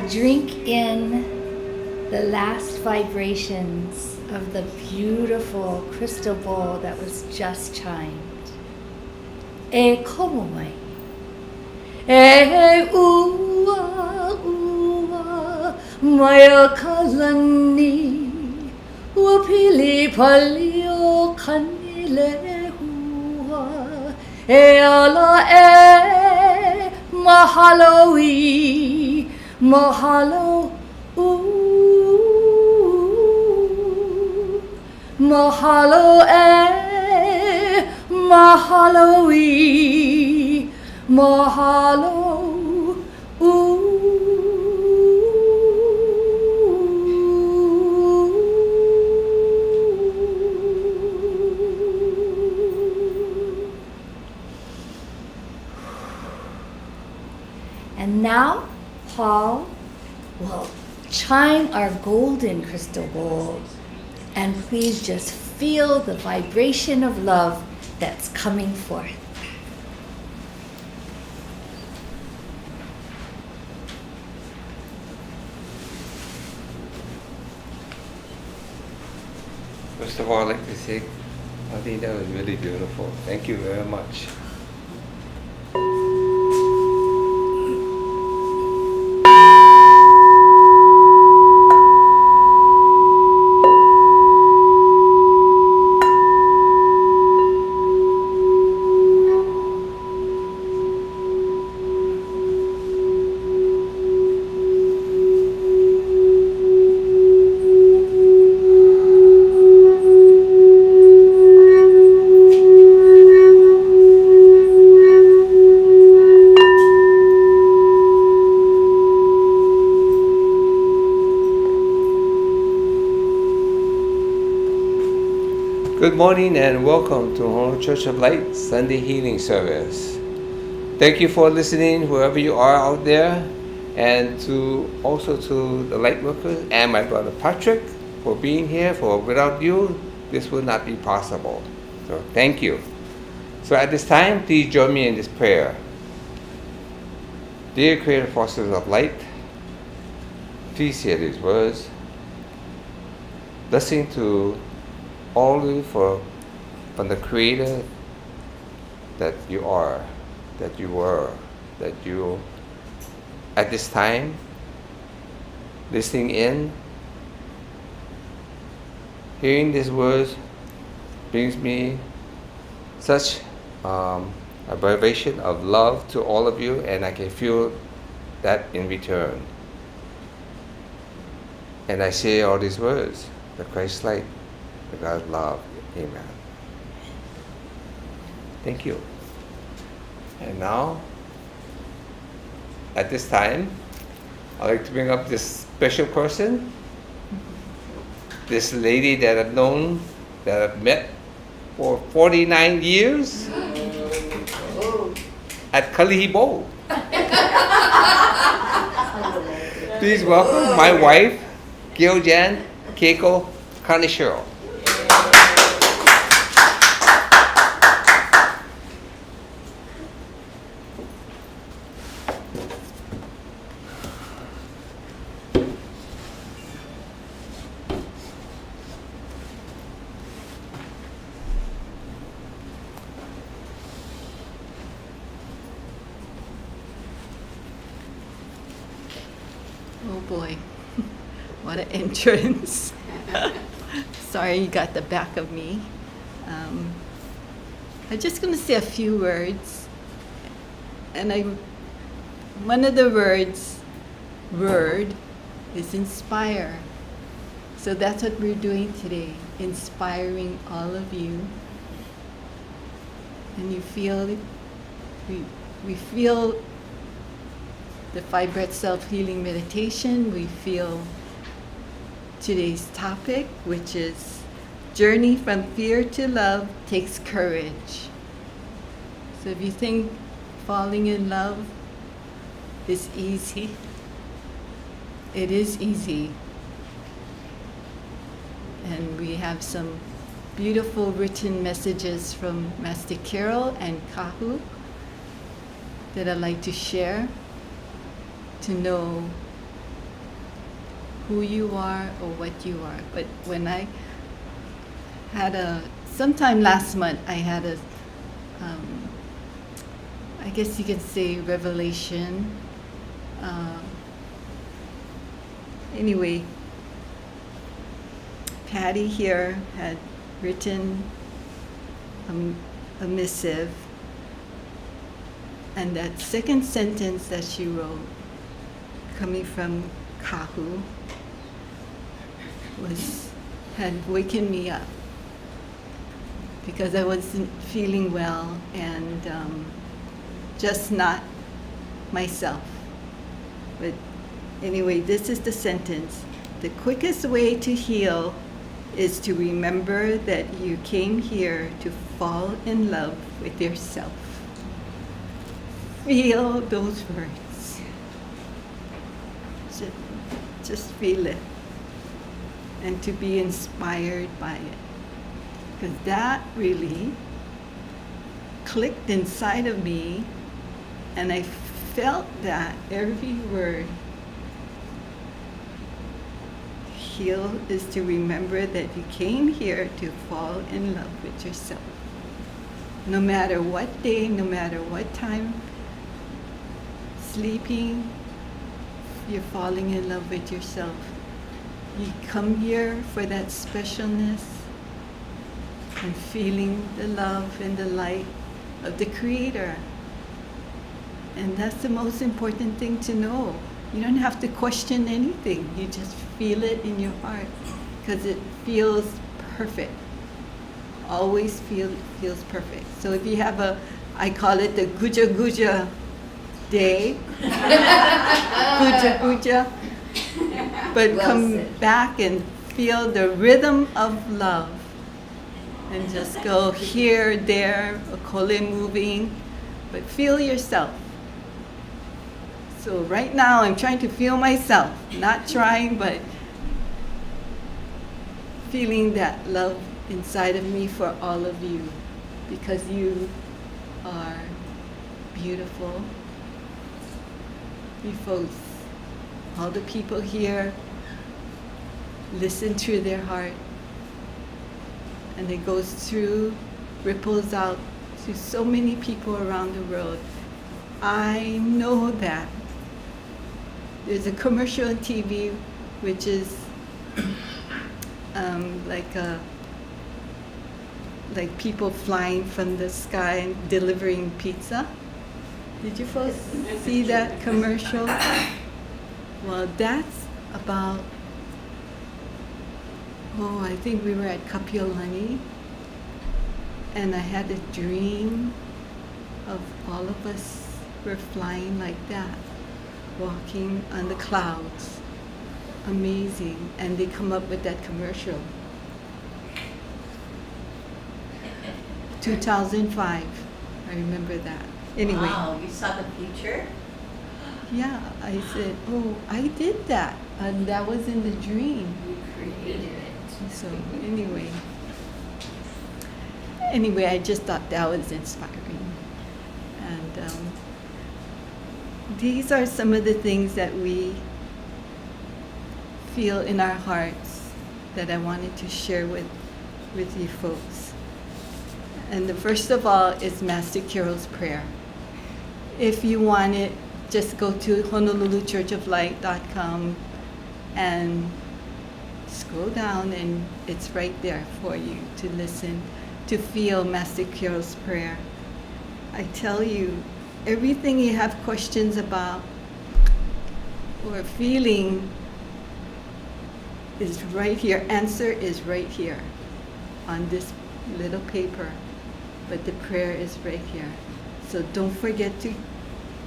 drink in the last vibrations of the beautiful crystal bowl that was just chimed. E komoi. E ua ua maya kalani wapili palio kanile hua e ala e mahalo mahalo mahalo mahalo mahalo And now, Paul will chime our golden crystal bowl, and please just feel the vibration of love that's coming forth. First of all, I'd like to say, I think that was really beautiful. Thank you very much. Good morning and welcome to Honolulu Church of Light Sunday Healing Service. Thank you for listening wherever you are out there, and also to the light workers and my brother Patrick for being here. For without you, this would not be possible. So thank you. So at this time, please join me in this prayer. Dear Creator Forces of Light, please hear these words. Blessing to all of you from the Creator that you are, that you were, that you, at this time, listening in, hearing these words brings me such a vibration of love to all of you, and I can feel that in return. And I say all these words, the Christ light, the God's love. Amen. Thank you. And now, at this time, I'd like to bring up this special person, this lady that I've known, that I've met for 49 years at Kalihi Bowl. Please welcome my wife, Giljan Keiko Kaneshiro. Oh boy, what an entrance. Sorry you got the back of me. I'm just going to say a few words. And one of the word is inspire. So that's what we're doing today, inspiring all of you. And you feel it, we feel the Five Breath Self-Healing Meditation. We feel today's topic, which is Journey from Fear to Love Takes Courage. So if you think falling in love is easy, it is easy. And we have some beautiful written messages from Master Carol and Kahu that I'd like to share, to know who you are or what you are. But when I had sometime last month, I had I guess you could say revelation. Anyway, Patty here had written a missive, and that second sentence that she wrote, coming from Kahu, had wakened me up because I wasn't feeling well and just not myself. But anyway, this is the sentence. The quickest way to heal is to remember that you came here to fall in love with yourself. Feel those words. Just feel it. And to be inspired by it. Because that really clicked inside of me, and I felt that every word. Heal is to remember that you came here to fall in love with yourself. No matter what day, no matter what time, sleeping, you're falling in love with yourself. You come here for that specialness and feeling the love and the light of the Creator. And that's the most important thing to know. You don't have to question anything. You just feel it in your heart because it feels perfect. Always feels perfect. So if you have I call it the Guja Guja day, Guja Guja, but Well come said. back and feel the rhythm of love and just go here, there, a kole moving, but feel yourself. So right now I'm trying to feel myself, not trying, but feeling that love inside of me for all of you, because you are beautiful. You folks, all the people here, listen through their heart, and it goes through, ripples out to so many people around the world. I know that. There's a commercial on TV which is like people flying from the sky and delivering pizza. Did you folks see that commercial? Well, that's about, I think we were at Kapiolani, and I had a dream of all of us were flying like that, walking on the clouds. Amazing. And they come up with that commercial. 2005. I remember that. Anyway. Wow, you saw the future? Yeah, I said, I did that. And that was in the dream. You created it. So anyway, I just thought that was inspiring. And these are some of the things that we feel in our hearts that I wanted to share with you folks. And the first of all is Master Kyril's prayer. If you want it, just go to HonoluluChurchOfLight.com and scroll down, and it's right there for you to listen, to feel Master Kyril's prayer. I tell you, everything you have questions about or feeling is right here. Answer is right here on this little paper, but the prayer is right here. So don't forget to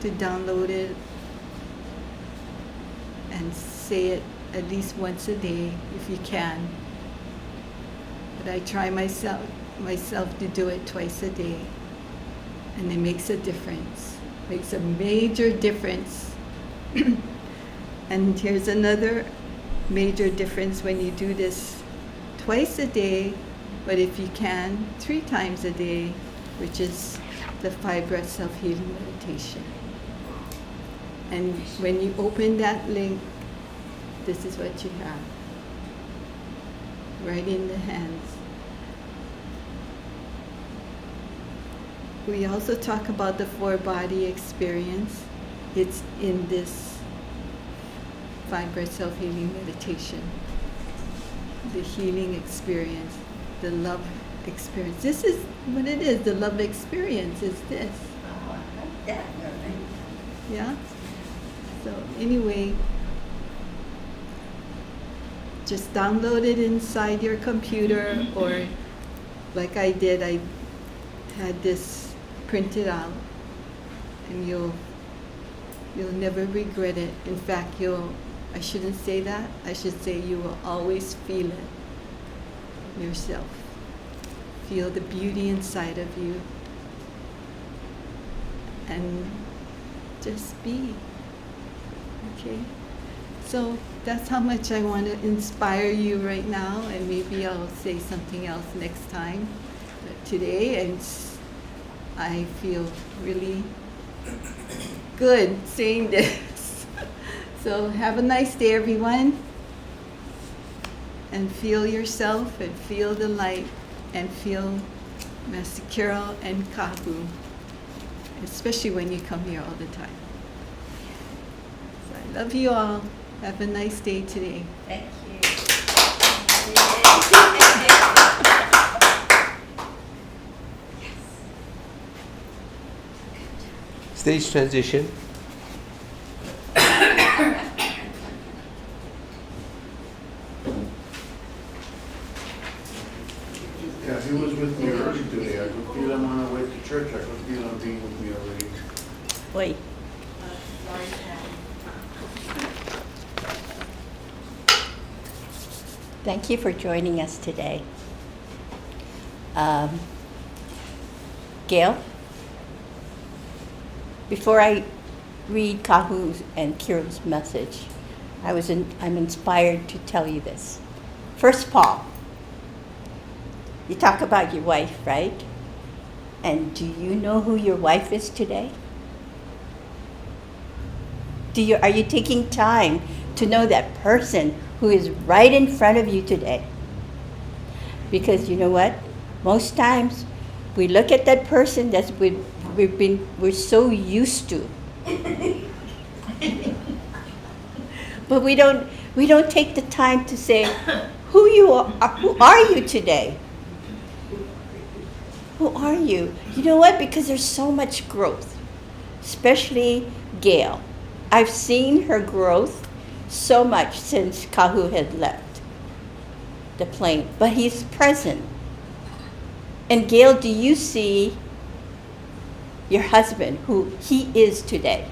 download it and say it at least once a day if you can. But I try myself to do it twice a day, and it makes a difference. Makes a major difference. And here's another major difference when you do this twice a day, but if you can, 3 times a day, which is the 5 breath self-healing meditation. And when you open that link this is what you have. Right in the hands. We also talk about the four-body experience. It's in this Five-Breath Self-Healing Meditation. The healing experience, the love experience. This is what it is, the love experience is this. Oh, I like that. Yeah? So anyway, just download it inside your computer, or like I did, I had this printed out, and you'll never regret it. In fact, I shouldn't say that. I should say you will always feel it yourself. Feel the beauty inside of you. And just be. Okay? So that's how much I want to inspire you right now, and maybe I'll say something else next time. But today, I feel really good saying this. So have a nice day, everyone. And feel yourself, and feel the light, and feel Master Kirill and Kahu, especially when you come here all the time. So I love you all. Have a nice day today. Thank you. Stage transition. Yeah, he was with me early today. I could feel him on the way to church. I could feel him being with me already. Wait. Thank you for joining us today. Gail, before I read Kahu's and Kirill's message, I'm inspired to tell you this. First of all, you talk about your wife, right? And do you know who your wife is today? Are you taking time to know that person who is right in front of you today? Because you know what? Most times we look at that person that we're so used to. But we don't take the time to say, who are you today? Who are you? You know what? Because there's so much growth, especially Gail. I've seen her growth so much since Kahu had left the plane, but he's present. And Gail, do you see your husband, who he is today?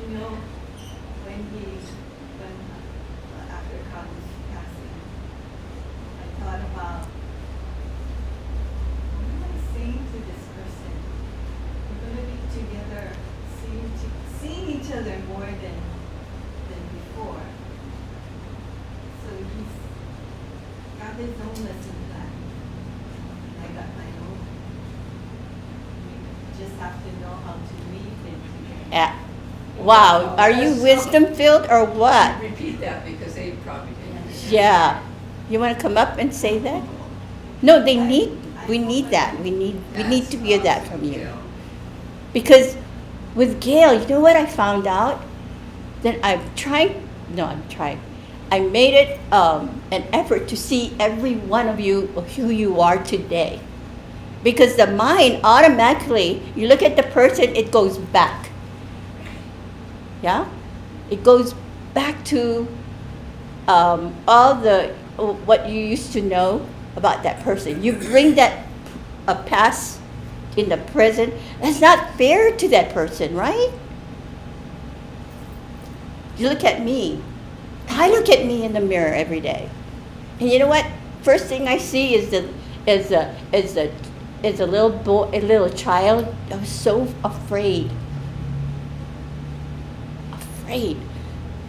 You know, after Kahu's passing, I thought about, what am I saying to this person? We're going to be together, seeing each other more than before. So he's got his own lesson plan. I got my own. We just have to know how to weave them together. Wow, are you wisdom filled or what? Repeat that because they probably didn't. Yeah. You want to come up and say that? No, we need that. We need to hear that from you. Because with Gail, you know what I found out? That I made it an effort to see every one of you who you are today. Because the mind automatically, you look at the person, it goes back. Yeah? It goes back to all the what you used to know about that person. You bring that past in the present. That's not fair to that person, right? You look at me. I look at me in the mirror every day, and you know what? First thing I see is a little boy, a little child. I was so afraid.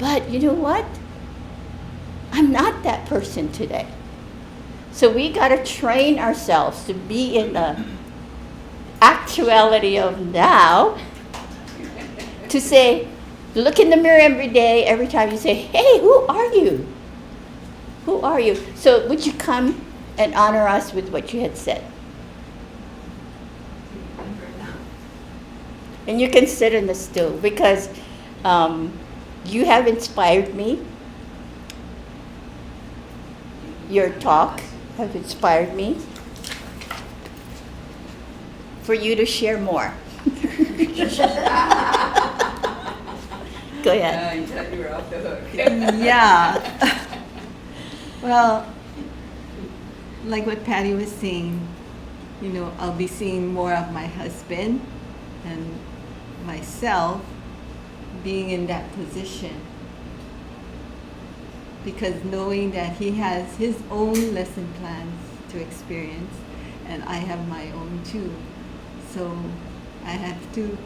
But you know what? I'm not that person today. So we got to train ourselves to be in the actuality of now, to say, Look in the mirror every day, every time you say, hey, who are you? Who are you? So would you come and honor us with what you had said? And you can sit in the stool because you have inspired me. Your talk has inspired me for you to share more. Go ahead. You thought you were off the hook. Yeah. Well, like what Patty was saying, you know, I'll be seeing more of my husband and myself being in that position. Because knowing that he has his own lesson plans to experience, and I have my own too. So I have to,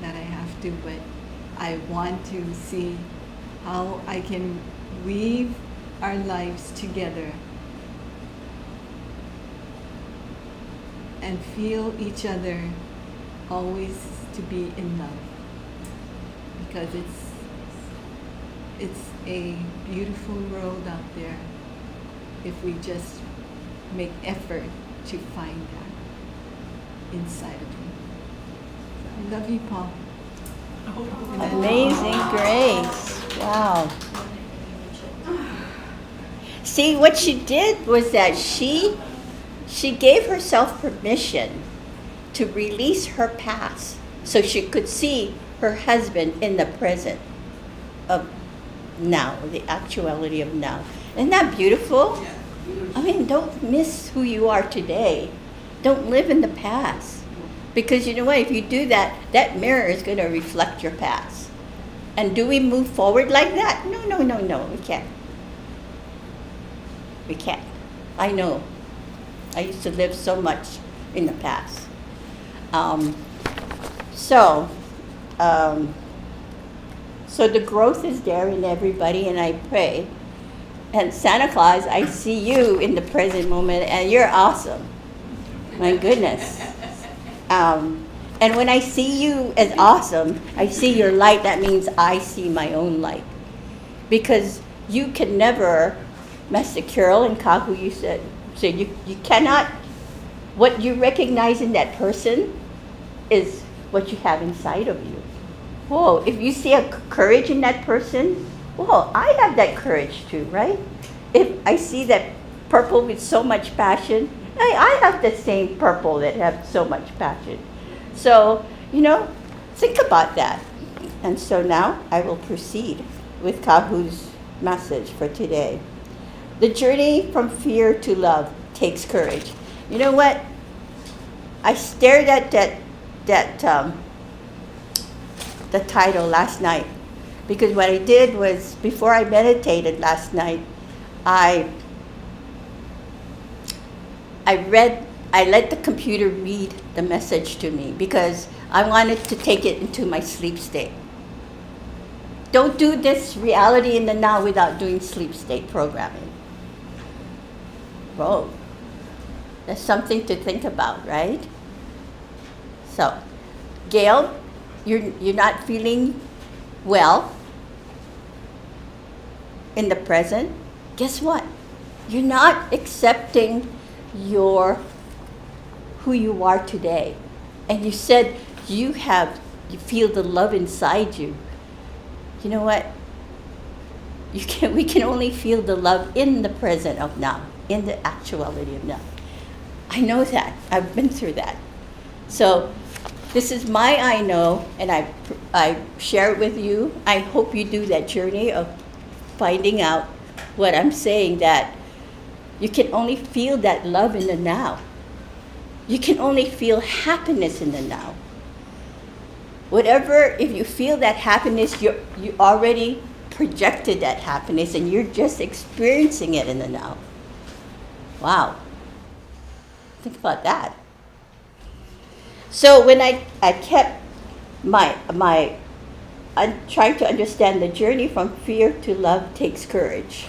not I have to, but I want to see how I can weave our lives together and feel each other always to be in love. Because it's a beautiful world out there if we just make effort to find that inside of you. I love you, Paul. Amazing grace. Wow. See, what she did was that she gave herself permission to release her past so she could see her husband in the present of now, the actuality of now. Isn't that beautiful? I mean, don't miss who you are today. Don't live in the past. Because you know what, if you do that, that mirror is going to reflect your past. And do we move forward like that? No, we can't. We can't. I know. I used to live so much in the past. So the growth is there in everybody, and I pray. And Santa Claus, I see you in the present moment, and you're awesome. My goodness. And when I see you as awesome, I see your light. That means I see my own light. Because you can never, Master Carol and Kaku, you said you cannot, what you recognize in that person is what you have inside of you. Whoa, if you see a courage in that person, whoa, I have that courage too, right? If I see that purple with so much passion, I have the same purple that have so much passion. So, think about that. And so now I will proceed with Kahu's message for today. The journey from fear to love takes courage. You know what? I stared at the title last night because what I did was, before I meditated last night, I let the computer read the message to me because I wanted to take it into my sleep state. Don't do this reality in the now without doing sleep state programming. Whoa, that's something to think about, right? So, Gail, you're not feeling well in the present. Guess what? You're not accepting who you are today. And you said you feel the love inside you. You know what? We can only feel the love in the present of now, in the actuality of now. I know that. I've been through that. So this is my I know, and I share it with you. I hope you do that journey of finding out what I'm saying, that you can only feel that love in the now. You can only feel happiness in the now. Whatever, if you feel that happiness, you already projected that happiness and you're just experiencing it in the now. Wow. Think about that. So when I kept I'm trying to understand the journey from fear to love takes courage.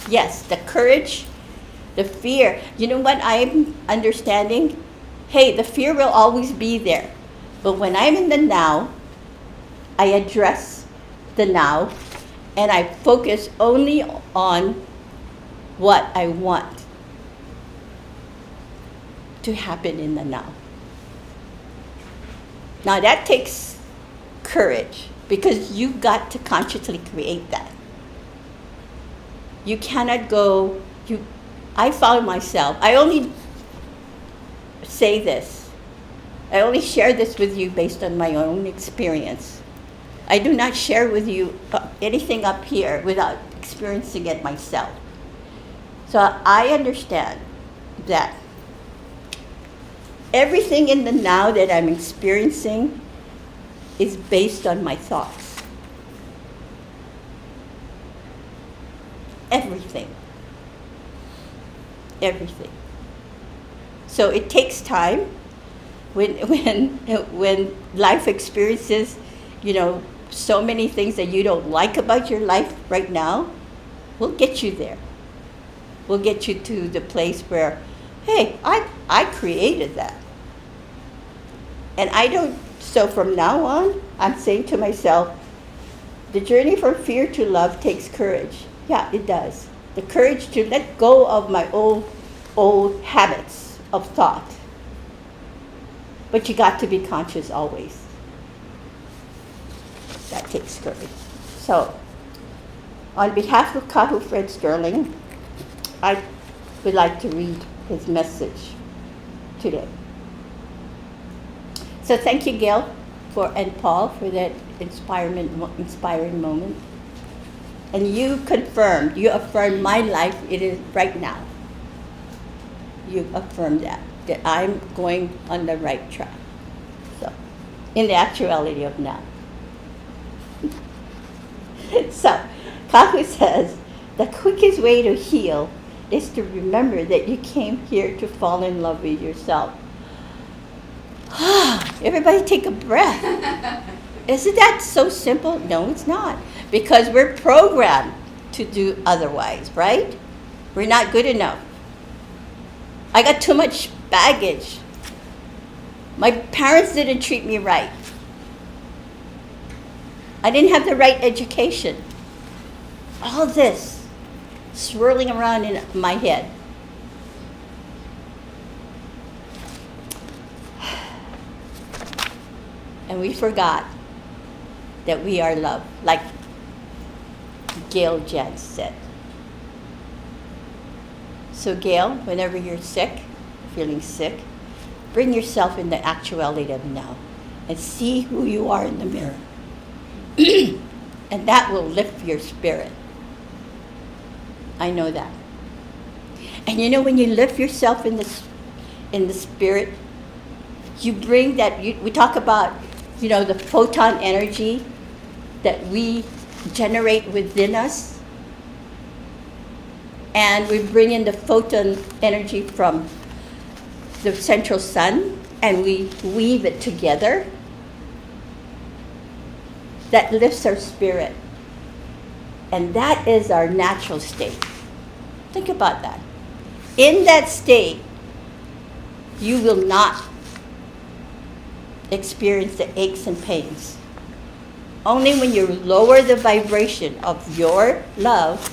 Yes, the courage, the fear. You know what I'm understanding? Hey, the fear will always be there. But when I'm in the now, I address the now, and I focus only on what I want to happen in the now. Now that takes courage because you've got to consciously create that. You cannot go, I found myself, I only say this, I only share this with you based on my own experience. I do not share with you anything up here without experiencing it myself. So I understand that everything in the now that I'm experiencing is based on my thoughts. Everything. Everything. So it takes time when life experiences, so many things that you don't like about your life right now, we'll get you there. We'll get you to the place where, hey, I created that. And so from now on, I'm saying to myself, the journey from fear to love takes courage. Yeah, it does. The courage to let go of my old habits of thought. But you got to be conscious always. That takes courage. So, on behalf of Kahu Fred Sterling, I would like to read his message today. So thank you, Gail, and Paul for that inspiring moment. And you affirmed my life, it is right now. You affirmed that I'm going on the right track. So, in the actuality of now. So, Kahu says, the quickest way to heal is to remember that you came here to fall in love with yourself. Everybody take a breath. Isn't that so simple? No, it's not. Because we're programmed to do otherwise, right? We're not good enough. I got too much baggage. My parents didn't treat me right. I didn't have the right education. All this swirling around in my head. And we forgot that we are loved, like Gail Jantz said. So Gail, whenever you're sick, feeling sick, bring yourself in the actuality of now and see who you are in the mirror. And that will lift your spirit. I know that. And when you lift yourself in the spirit, you bring that, we talk about, the photon energy that we generate within us. And we bring in the photon energy from the central sun and we weave it together. That lifts our spirit. And that is our natural state. Think about that. In that state, you will not experience the aches and pains. Only when you lower the vibration of your love,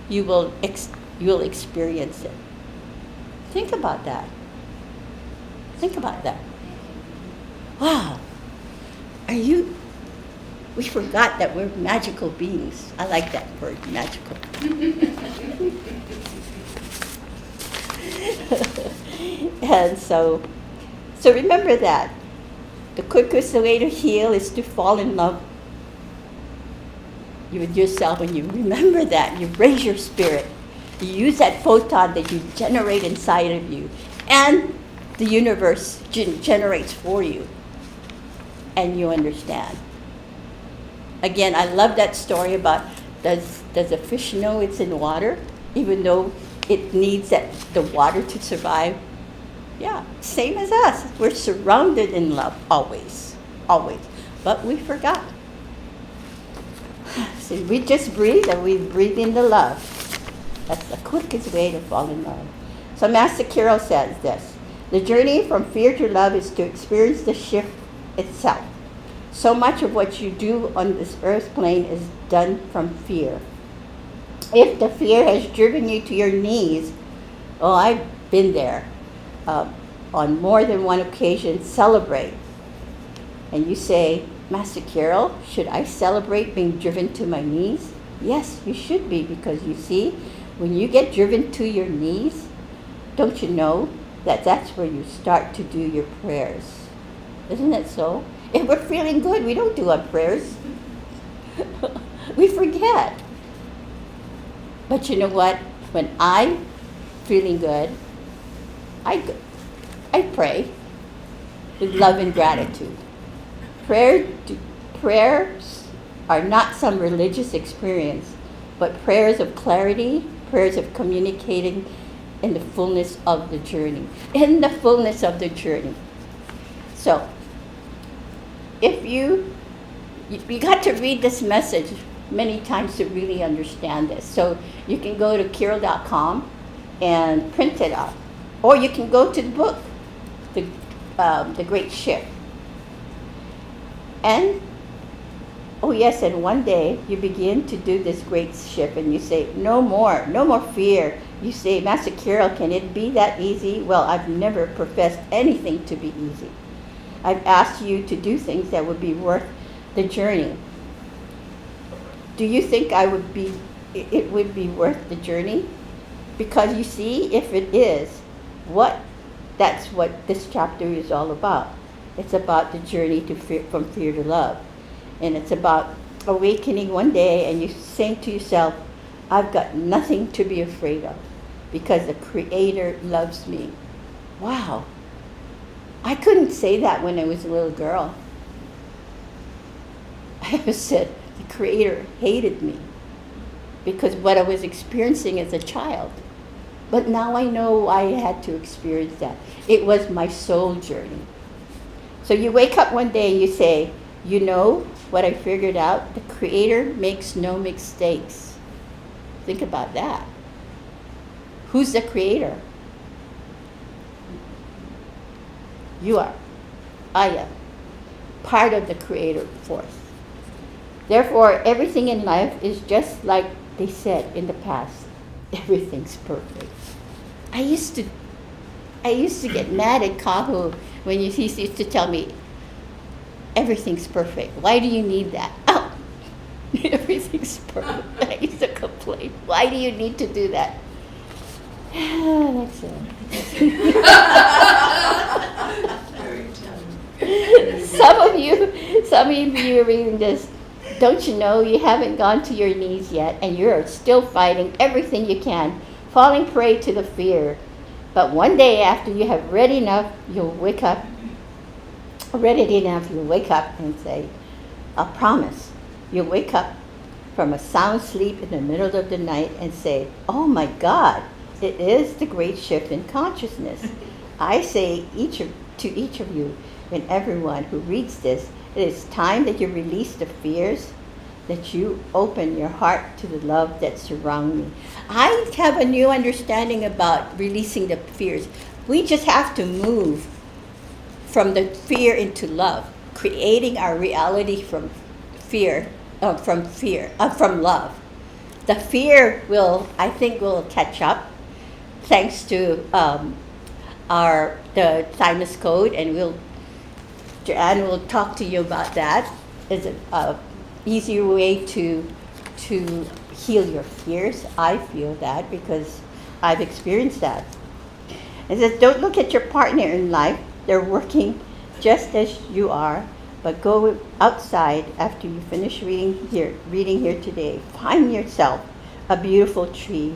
you will experience it. Think about that. Think about that. Wow. We forgot that we're magical beings. I like that word, magical. And so remember that. The quickest way to heal is to fall in love with yourself. When you remember that, you raise your spirit. You use that photon that you generate inside of you. And the universe generates for you. And you understand. Again, I love that story about does a fish know it's in water, even though it needs the water to survive? Yeah, same as us. We're surrounded in love, always, always. But we forgot. So we just breathe and we breathe in the love. That's the quickest way to fall in love. So Master Kiro says this, the journey from fear to love is to experience the shift itself. So much of what you do on this earth plane is done from fear. If the fear has driven you to your knees, oh, I've been there. On more than one occasion, celebrate. And you say, Master Carol, should I celebrate being driven to my knees? Yes, you should be, because you see, when you get driven to your knees, don't you know that that's where you start to do your prayers? Isn't it so? If we're feeling good, we don't do our prayers. We forget. But you know what? When I'm feeling good, I pray with love and gratitude. Prayers are not some religious experience, but prayers of clarity, prayers of communicating in the fullness of the journey. In the fullness of the journey. So, if you got to read this message many times to really understand this. So you can go to Carol.com and print it out. Or you can go to the book, The Great Shift. And, oh yes, and one day you begin to do this great shift and you say, no more fear. You say, Master Carol, can it be that easy? Well, I've never professed anything to be easy. I've asked you to do things that would be worth the journey. Do you think it would be worth the journey? Because you see, if it is, that's what this chapter is all about. It's about the journey from fear to love. And it's about awakening one day and you saying to yourself, I've got nothing to be afraid of because the Creator loves me. Wow. I couldn't say that when I was a little girl. I said, the Creator hated me because what I was experiencing as a child. But now I know why I had to experience that. It was my soul journey. So you wake up one day and you say, you know what I figured out? The Creator makes no mistakes. Think about that. Who's the Creator? You are. I am. Part of the Creator force. Therefore, everything in life is just like they said in the past. Everything's perfect. I used to get mad at Kahu when he used to tell me, everything's perfect. Why do you need that? Oh, everything's perfect. I used to complain. Why do you need to do that? That's it. Some of you are reading this. Don't you know you haven't gone to your knees yet and you're still fighting everything you can, falling prey to the fear. But one day after you have read enough, you'll wake up and say, I promise, you'll wake up from a sound sleep in the middle of the night and say, oh my God, it is the great shift in consciousness. I say to each of you and everyone who reads this, it is time that you release the fears, that you open your heart to the love that surrounds me. I have a new understanding about releasing the fears. We just have to move from the fear into love, creating our reality from love. The fear I think will catch up, thanks to the Thymus Code, and Joanne will talk to you about that. It's an easier way to heal your fears. I feel that because I've experienced that. It says, don't look at your partner in life. They're working just as you are, but go outside after you finish reading here today. Find yourself a beautiful tree,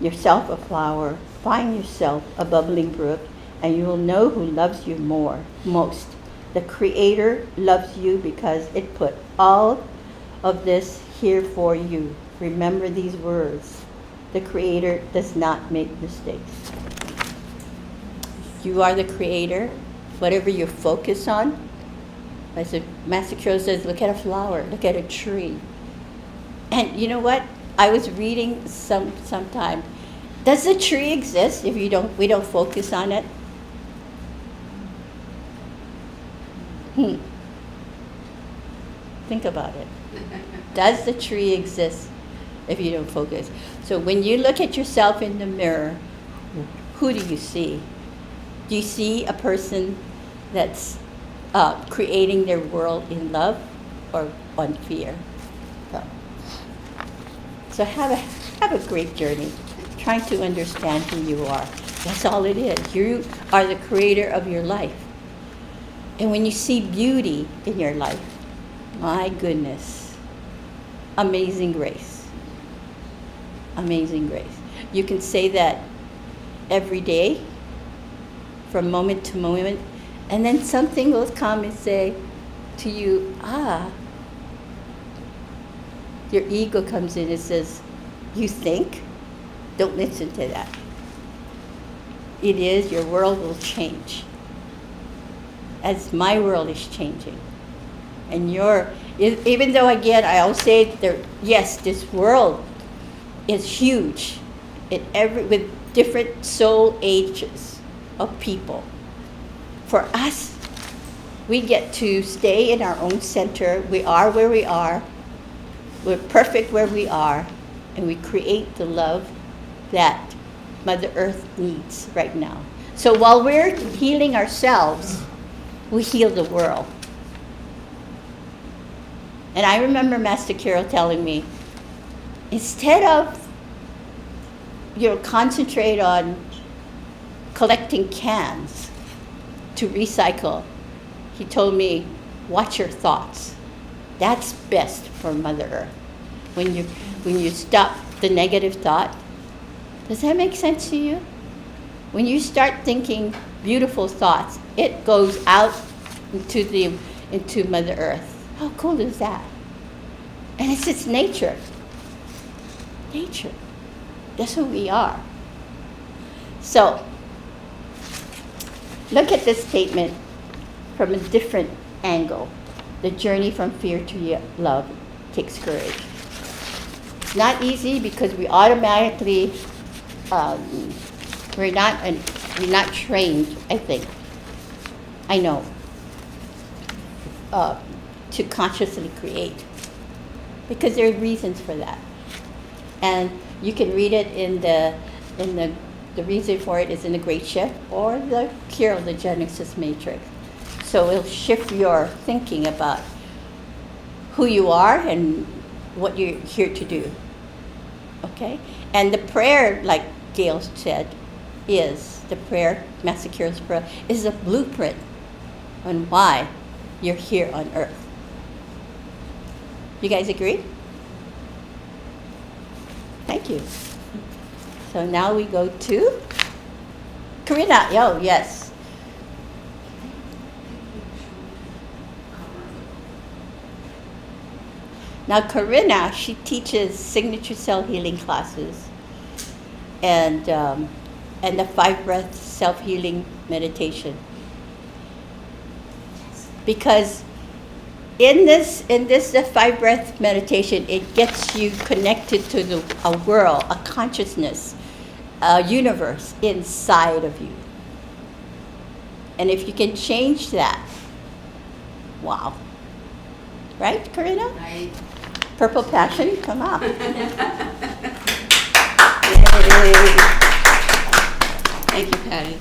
yourself a flower, find yourself a bubbling brook, and you will know who loves you most. The Creator loves you because it put all of this here for you. Remember these words. The Creator does not make mistakes. You are the Creator. Whatever you focus on, as Master Kyo says, look at a flower, look at a tree. And you know what? I was reading sometime. Does the tree exist if we don't focus on it? Think about it. Does the tree exist if you don't focus? So when you look at yourself in the mirror, who do you see? Do you see a person that's creating their world in love or on fear? So have a great journey, trying to understand who you are. That's all it is. You are the creator of your life. And when you see beauty in your life, my goodness, amazing grace. Amazing grace. You can say that every day, from moment to moment, and then something will come and say to you, your ego comes in and says, you think? Don't listen to that. It is, your world will change. As my world is changing. And even though again, I always say, yes, this world is huge with different soul ages of people. For us, we get to stay in our own center. We are where we are. We're perfect where we are, and we create the love that Mother Earth needs right now. So while we're healing ourselves, we heal the world. And I remember Master Carol telling me, instead of concentrate on collecting cans to recycle, he told me, watch your thoughts. That's best for Mother Earth. When you stop the negative thought, does that make sense to you? When you start thinking beautiful thoughts, it goes out into Mother Earth. How cool is that? And it's just nature. Nature. That's who we are. So, look at this statement from a different angle. The journey from fear to love takes courage. It's not easy because we automatically, we're not trained, I think. I know, to consciously create, because there are reasons for that, and you can read it in the reason for it is in the Great Shift or the Cure of the Genesis Matrix. So it'll shift your thinking about who you are and what you're here to do. Okay? And the prayer, like Gail said, the prayer, Master Cure's prayer, is a blueprint on why you're here on Earth. You guys agree? Thank you. So now we go to Karina. Oh, yes. Now, Karina, she teaches signature cell healing classes and the 5-breath self-healing meditation. Because in this the 5-breath meditation, it gets you connected to a world, a consciousness, a universe inside of you. And if you can change that, wow. Right, Karina? Right. Purple Passion, come up. Thank you, Patty.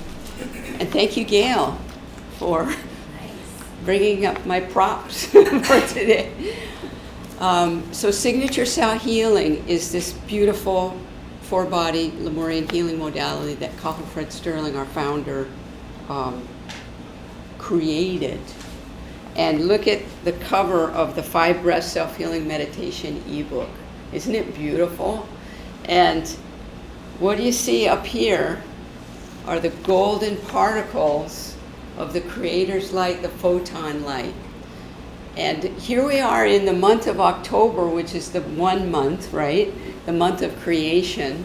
And thank you, Gail, for bringing up my props for today. So signature cell healing is this beautiful 4-body Lemurian healing modality that Carl Fred Sterling, our founder, created. And look at the cover of the 5-breath self-healing meditation ebook. Isn't it beautiful? And what do you see up here are the golden particles of the Creator's light, the photon light. And here we are in the month of October, which is the 1 month, right? The month of creation.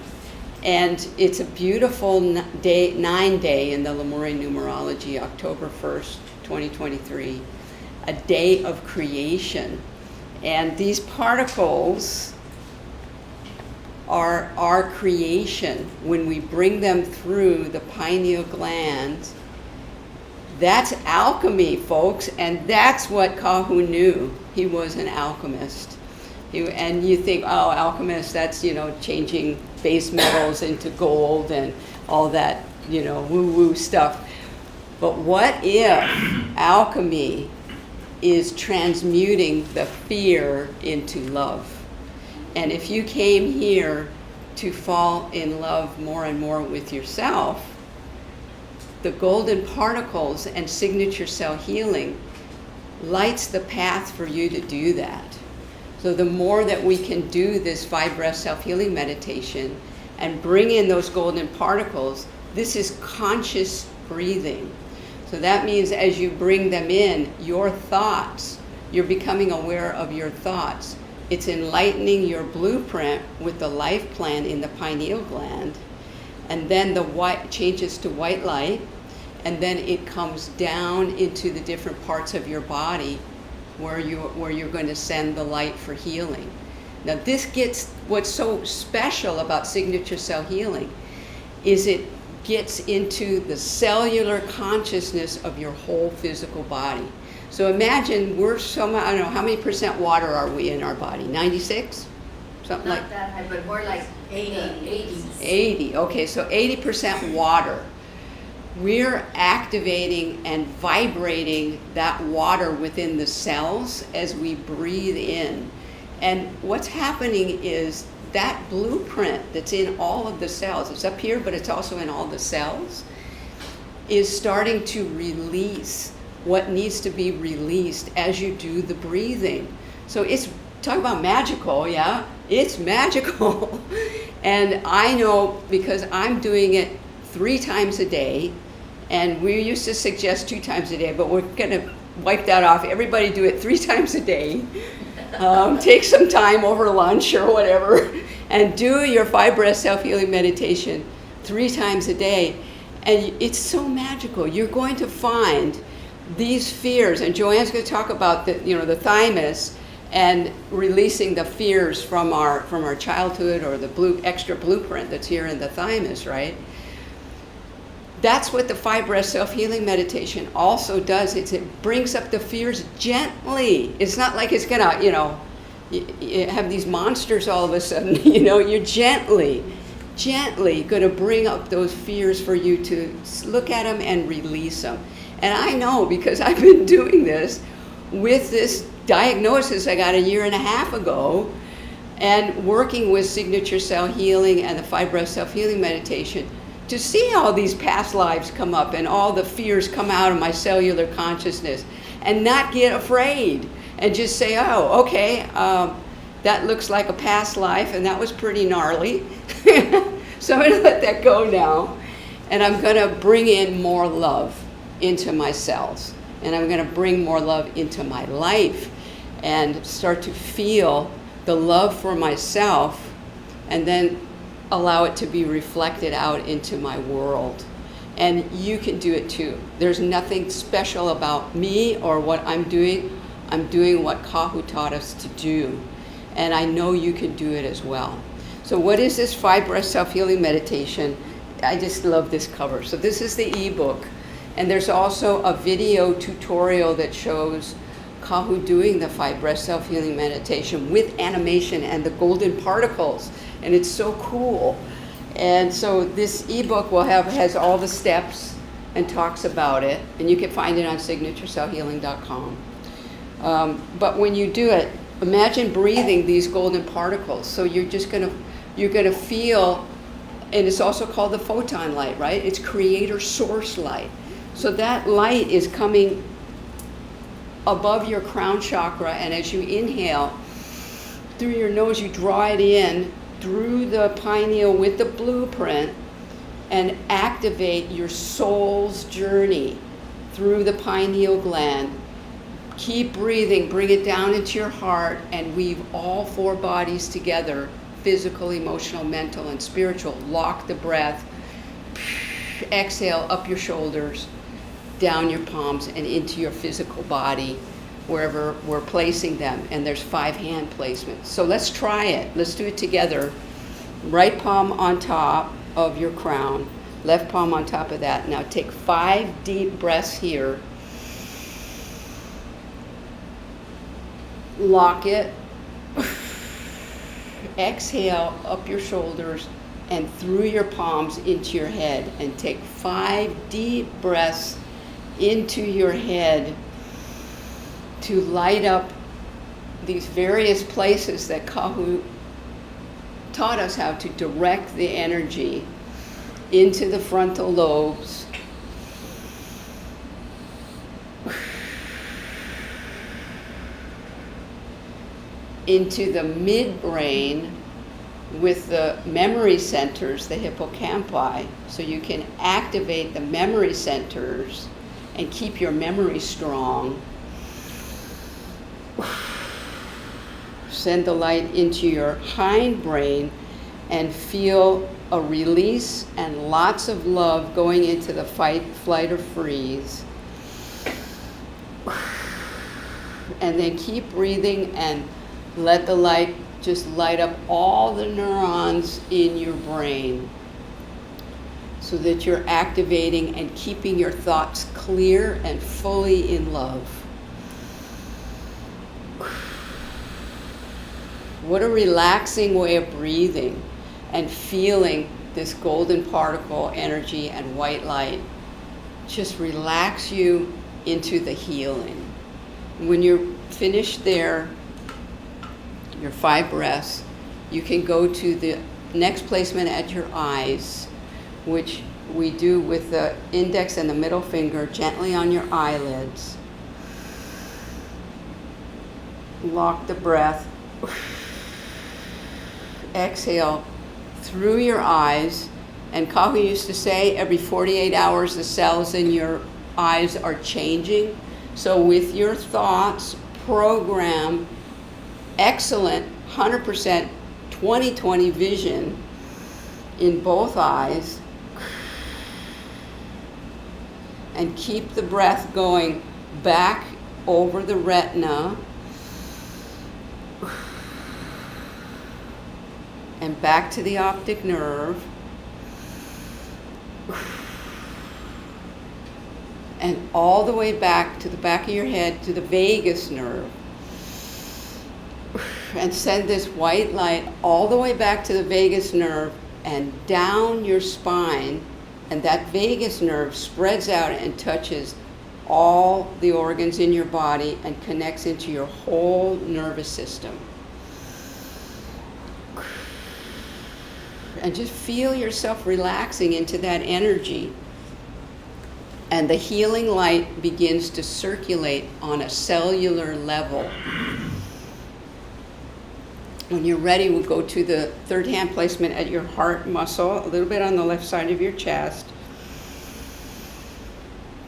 And it's a beautiful 9-day in the Lemurian numerology, October 1st, 2023. A day of creation. And these particles are our creation. When we bring them through the pineal gland, That's alchemy, folks, and that's what Kahu knew. He was an alchemist. And you think, oh, alchemist, that's, changing base metals into gold and all that, woo-woo stuff. But what if alchemy is transmuting the fear into love? And if you came here to fall in love more and more with yourself, the golden particles and signature cell healing lights the path for you to do that. So the more that we can do this 5 breath self-healing meditation and bring in those golden particles, this is conscious breathing. So that means as you bring them in, your thoughts, you're becoming aware of your thoughts. It's enlightening your blueprint with the life plan in the pineal gland. And then the white changes to white light, and then it comes down into the different parts of your body where you're going to send the light for healing. Now this gets, what's so special about signature cell healing is it gets into the cellular consciousness of your whole physical body. So imagine we're I don't know, how many percent water are we in our body? 96? Something like Not that high, but more like 80. 80. Okay, so 80% water. We're activating and vibrating that water within the cells as we breathe in. And what's happening is that blueprint that's in all of the cells, it's up here, but it's also in all the cells, is starting to release what needs to be released as you do the breathing. So it's, talk about magical, yeah? It's magical. And I know because I'm doing it 3 times a day, and we used to suggest 2 times a day, but we're gonna wipe that off. Everybody do it 3 times a day. Take some time over lunch or whatever, and do your 5 breath self-healing meditation 3 times a day. And it's so magical. You're going to find these fears, and Joanne's going to talk about the thymus and releasing the fears from our childhood, or the extra blueprint that's here in the thymus, right? That's what the 5 breath self-healing meditation also does. It brings up the fears gently. It's not like it's gonna, you have these monsters all of a sudden. You're gently gonna bring up those fears for you to look at them and release them. And I know because I've been doing this with this diagnosis I got 1.5 years ago, and working with signature cell healing and the 5 breath self-healing meditation, to see all these past lives come up and all the fears come out of my cellular consciousness, and not get afraid and just say, oh, okay, that looks like a past life and that was pretty gnarly. So I'm gonna let that go now, and I'm gonna bring in more love into my cells, and I'm gonna bring more love into my life and start to feel the love for myself, and then allow it to be reflected out into my world. And you can do it too. There's nothing special about me or what I'm doing. I'm doing what Kahu taught us to do. And I know you can do it as well. So what is this 5 breath self-healing meditation? I just love this cover. So this is the ebook. And there's also a video tutorial that shows Kahu doing the 5 breath self-healing meditation with animation and the golden particles. And it's so cool. And so this ebook has all the steps and talks about it, and you can find it on signaturecellhealing.com. But when you do it, imagine breathing these golden particles. So you're gonna feel, and it's also called the photon light, right? It's creator source light. So that light is coming above your crown chakra, and as you inhale through your nose, you draw it in through the pineal with the blueprint and activate your soul's journey through the pineal gland. Keep breathing, bring it down into your heart, and weave all 4 bodies together, physical, emotional, mental, and spiritual. Lock the breath. Exhale up your shoulders, down your palms, and into your physical body, wherever we're placing them. And there's 5 hand placements. So let's try it. Let's do it together. Right palm on top of your crown. Left palm on top of that. Now take 5 deep breaths here. Lock it. Exhale up your shoulders and through your palms into your head. And take 5 deep breaths into your head to light up these various places that Kahu taught us how to direct the energy into the frontal lobes. Into the midbrain with the memory centers, the hippocampi, so you can activate the memory centers and keep your memory strong. Send the light into your hindbrain and feel a release and lots of love going into the fight, flight, or freeze. And then keep breathing and let the light just light up all the neurons in your brain so that you're activating and keeping your thoughts clear and fully in love. What a relaxing way of breathing and feeling this golden particle energy and white light just relax you into the healing. When you're finished there, your 5 breaths, you can go to the next placement at your eyes, which we do with the index and the middle finger gently on your eyelids. Lock the breath. Exhale through your eyes. And Kahu used to say every 48 hours the cells in your eyes are changing. So with your thoughts, program excellent 100% 20/20 vision in both eyes, and keep the breath going back over the retina and back to the optic nerve and all the way back to the back of your head to the vagus nerve. And send this white light all the way back to the vagus nerve and down your spine, and that vagus nerve spreads out and touches all the organs in your body and connects into your whole nervous system. And just feel yourself relaxing into that energy. And the healing light begins to circulate on a cellular level. When you're ready, we'll go to the third hand placement at your heart muscle, a little bit on the left side of your chest.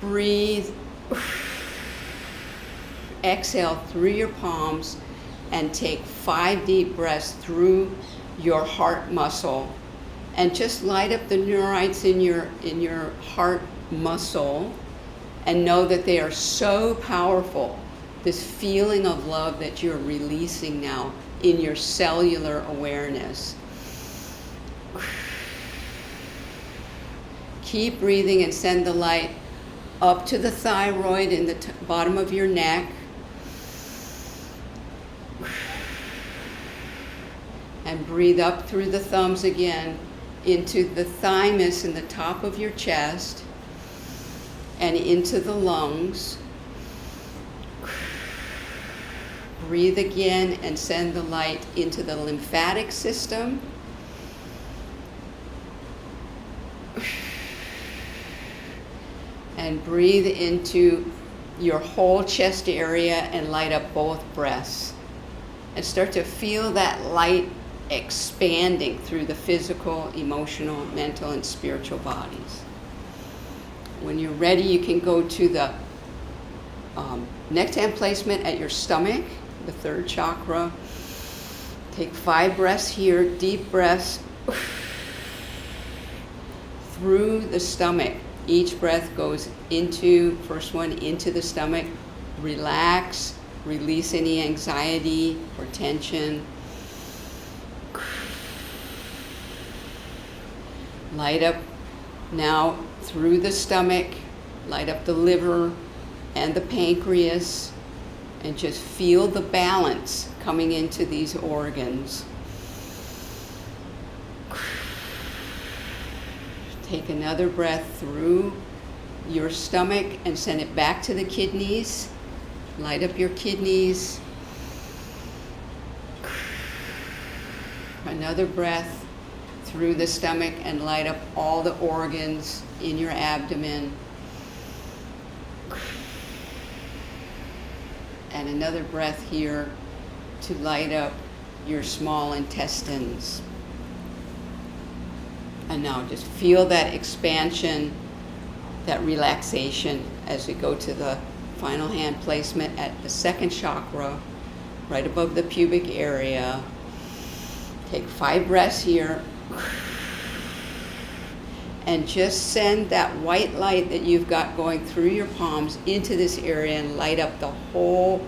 Breathe. Exhale through your palms and take 5 deep breaths through your heart muscle. And just light up the neurites in your heart muscle and know that they are so powerful. This feeling of love that you're releasing now in your cellular awareness. Keep breathing and send the light up to the thyroid in the bottom of your neck. And breathe up through the thumbs again into the thymus in the top of your chest and into the lungs. Breathe again and send the light into the lymphatic system. And breathe into your whole chest area and light up both breaths. And start to feel that light expanding through the physical, emotional, mental, and spiritual bodies. When you're ready, you can go to the next hand placement at your stomach, the third chakra. Take 5 breaths here, deep breaths through the stomach. Each breath goes into, first one into the stomach. Relax, release any anxiety or tension. Light up Now through the stomach, light up the liver and the pancreas, and just feel the balance coming into these organs. Take another breath through your stomach and send it back to the kidneys. Light up your kidneys. Another breath through the stomach and light up all the organs in your abdomen. And another breath here to light up your small intestines. And now just feel that expansion, that relaxation as we go to the final hand placement at the second chakra, right above the pubic area. Take 5 breaths here. And just send that white light that you've got going through your palms into this area and light up the whole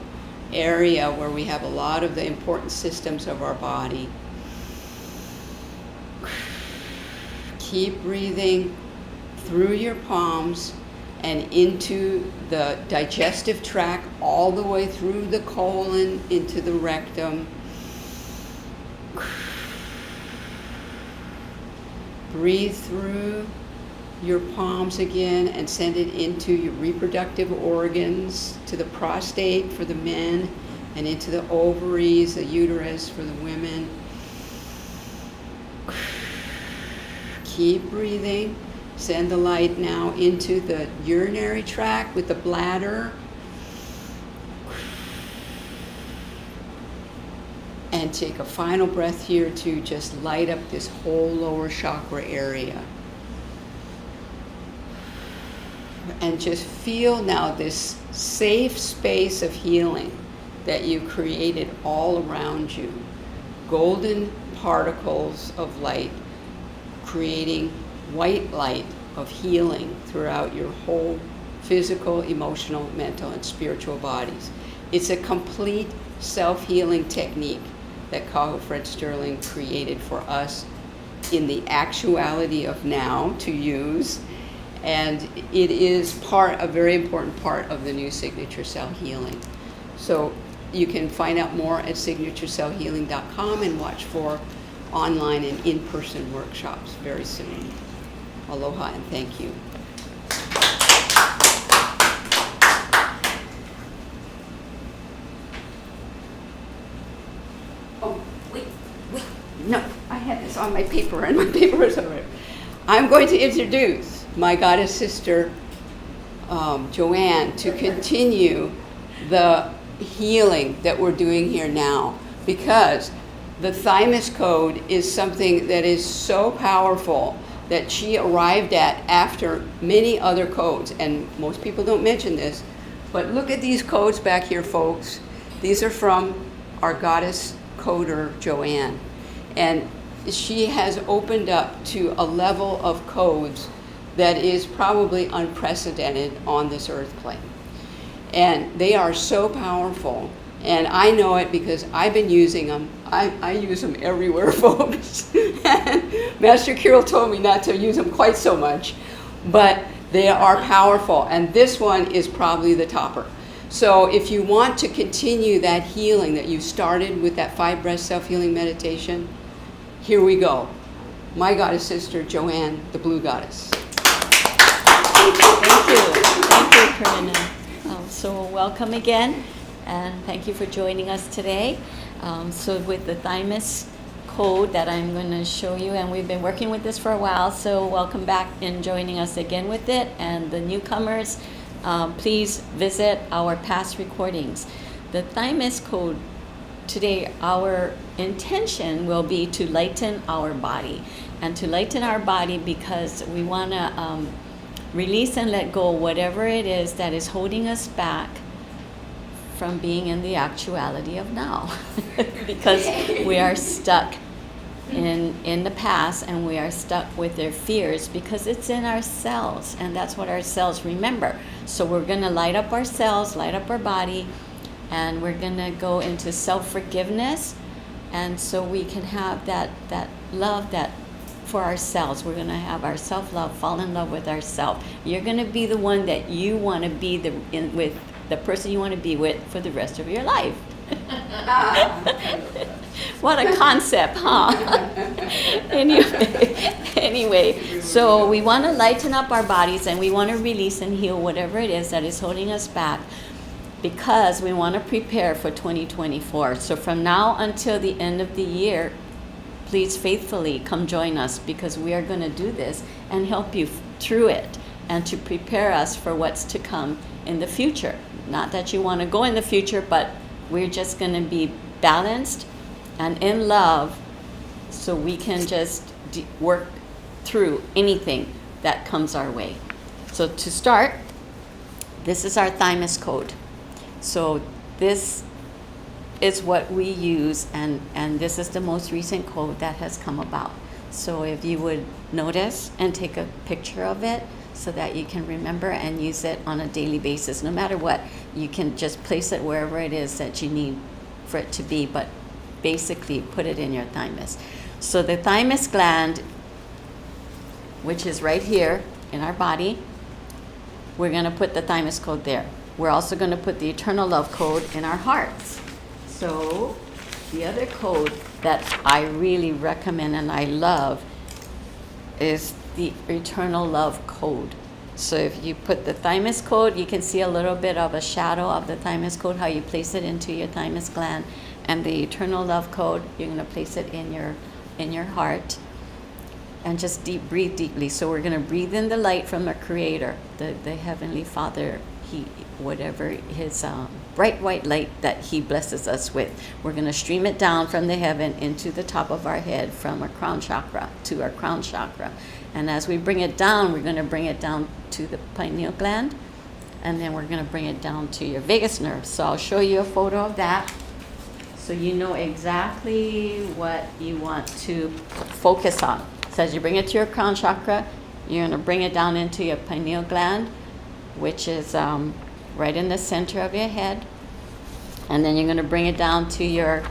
area where we have a lot of the important systems of our body. Keep breathing through your palms and into the digestive tract, all the way through the colon, into the rectum. Breathe through your palms again and send it into your reproductive organs, to the prostate for the men, and into the ovaries, the uterus for the women. Keep breathing. Send the light now into the urinary tract with the bladder. And take a final breath here to just light up this whole lower chakra area. And just feel now this safe space of healing that you created all around you. Golden particles of light creating white light of healing throughout your whole physical, emotional, mental, and spiritual bodies. It's a complete self-healing technique that Kaho Fred Sterling created for us in the actuality of now to use. And it is a very important part of the new Signature Cell Healing. So you can find out more at signaturecellhealing.com and watch for online and in-person workshops very soon. Aloha and thank you. Oh, wait, no, I had this on my paper and my paper is over there. I'm going to introduce my goddess sister, Joanne, to continue the healing that we're doing here now, because the thymus code is something that is so powerful that she arrived at after many other codes, and most people don't mention this, but look at these codes back here, folks. These are from our goddess coder, Joanne, and she has opened up to a level of codes that is probably unprecedented on this earth plane. And they are so powerful. And I know it because I've been using them. I use them everywhere, folks. Master Kirill told me not to use them quite so much, but they are powerful. And this one is probably the topper. So if you want to continue that healing that you started with that 5 breath self-healing meditation, here we go. My goddess sister, Joanne, the Blue Goddess. Thank you, Karina. So welcome again, and thank you for joining us today. So with the thymus code that I'm going to show you, and we've been working with this for a while, so welcome back and joining us again with it. And the newcomers, please visit our past recordings. The thymus code today, our intention will be to lighten our body, and to lighten our body because we want to release and let go whatever it is that is holding us back from being in the actuality of now. Because we are stuck in the past, and we are stuck with their fears because it's in our cells, and that's what our cells remember. So we're going to light up our cells, light up our body, and we're going to go into self-forgiveness, and so we can have that love, that for ourselves. We're going to have our self-love, fall in love with ourselves. You're going to be the one that you want to be with the person you want to be with for the rest of your life. What a concept, huh? Anyway, so we want to lighten up our bodies and we want to release and heal whatever it is that is holding us back, because we want to prepare for 2024. So from now until the end of the year, please faithfully come join us, because we are going to do this and help you through it and to prepare us for what's to come in the future. Not that you want to go in the future, but we're just going to be balanced and in love, so we can just work through anything that comes our way. So to start, this is our thymus code. So this is what we use, and this is the most recent code that has come about. So if you would notice and take a picture of it so that you can remember and use it on a daily basis, no matter what, you can just place it wherever it is that you need for it to be, but basically put it in your thymus. So the thymus gland, which is right here in our body, we're going to put the thymus code there. We're also going to put the eternal love code in our hearts. So the other code that I really recommend and I love is the eternal love code. So if you put the thymus code, you can see a little bit of a shadow of the thymus code, how you place it into your thymus gland. And the eternal love code, you're going to place it in your heart. And just breathe deeply. So we're going to breathe in the light from the Creator, the Heavenly Father, whatever his bright white light that he blesses us with. We're going to stream it down from the heaven into the top of our head, from our crown chakra to our crown chakra. And as we bring it down, we're going to bring it down to the pineal gland, and then we're going to bring it down to your vagus nerve. So I'll show you a photo of that, so you know exactly what you want to focus on. So as you bring it to your crown chakra, you're going to bring it down into your pineal gland, which is right in the center of your head. And then you're going to bring it down to your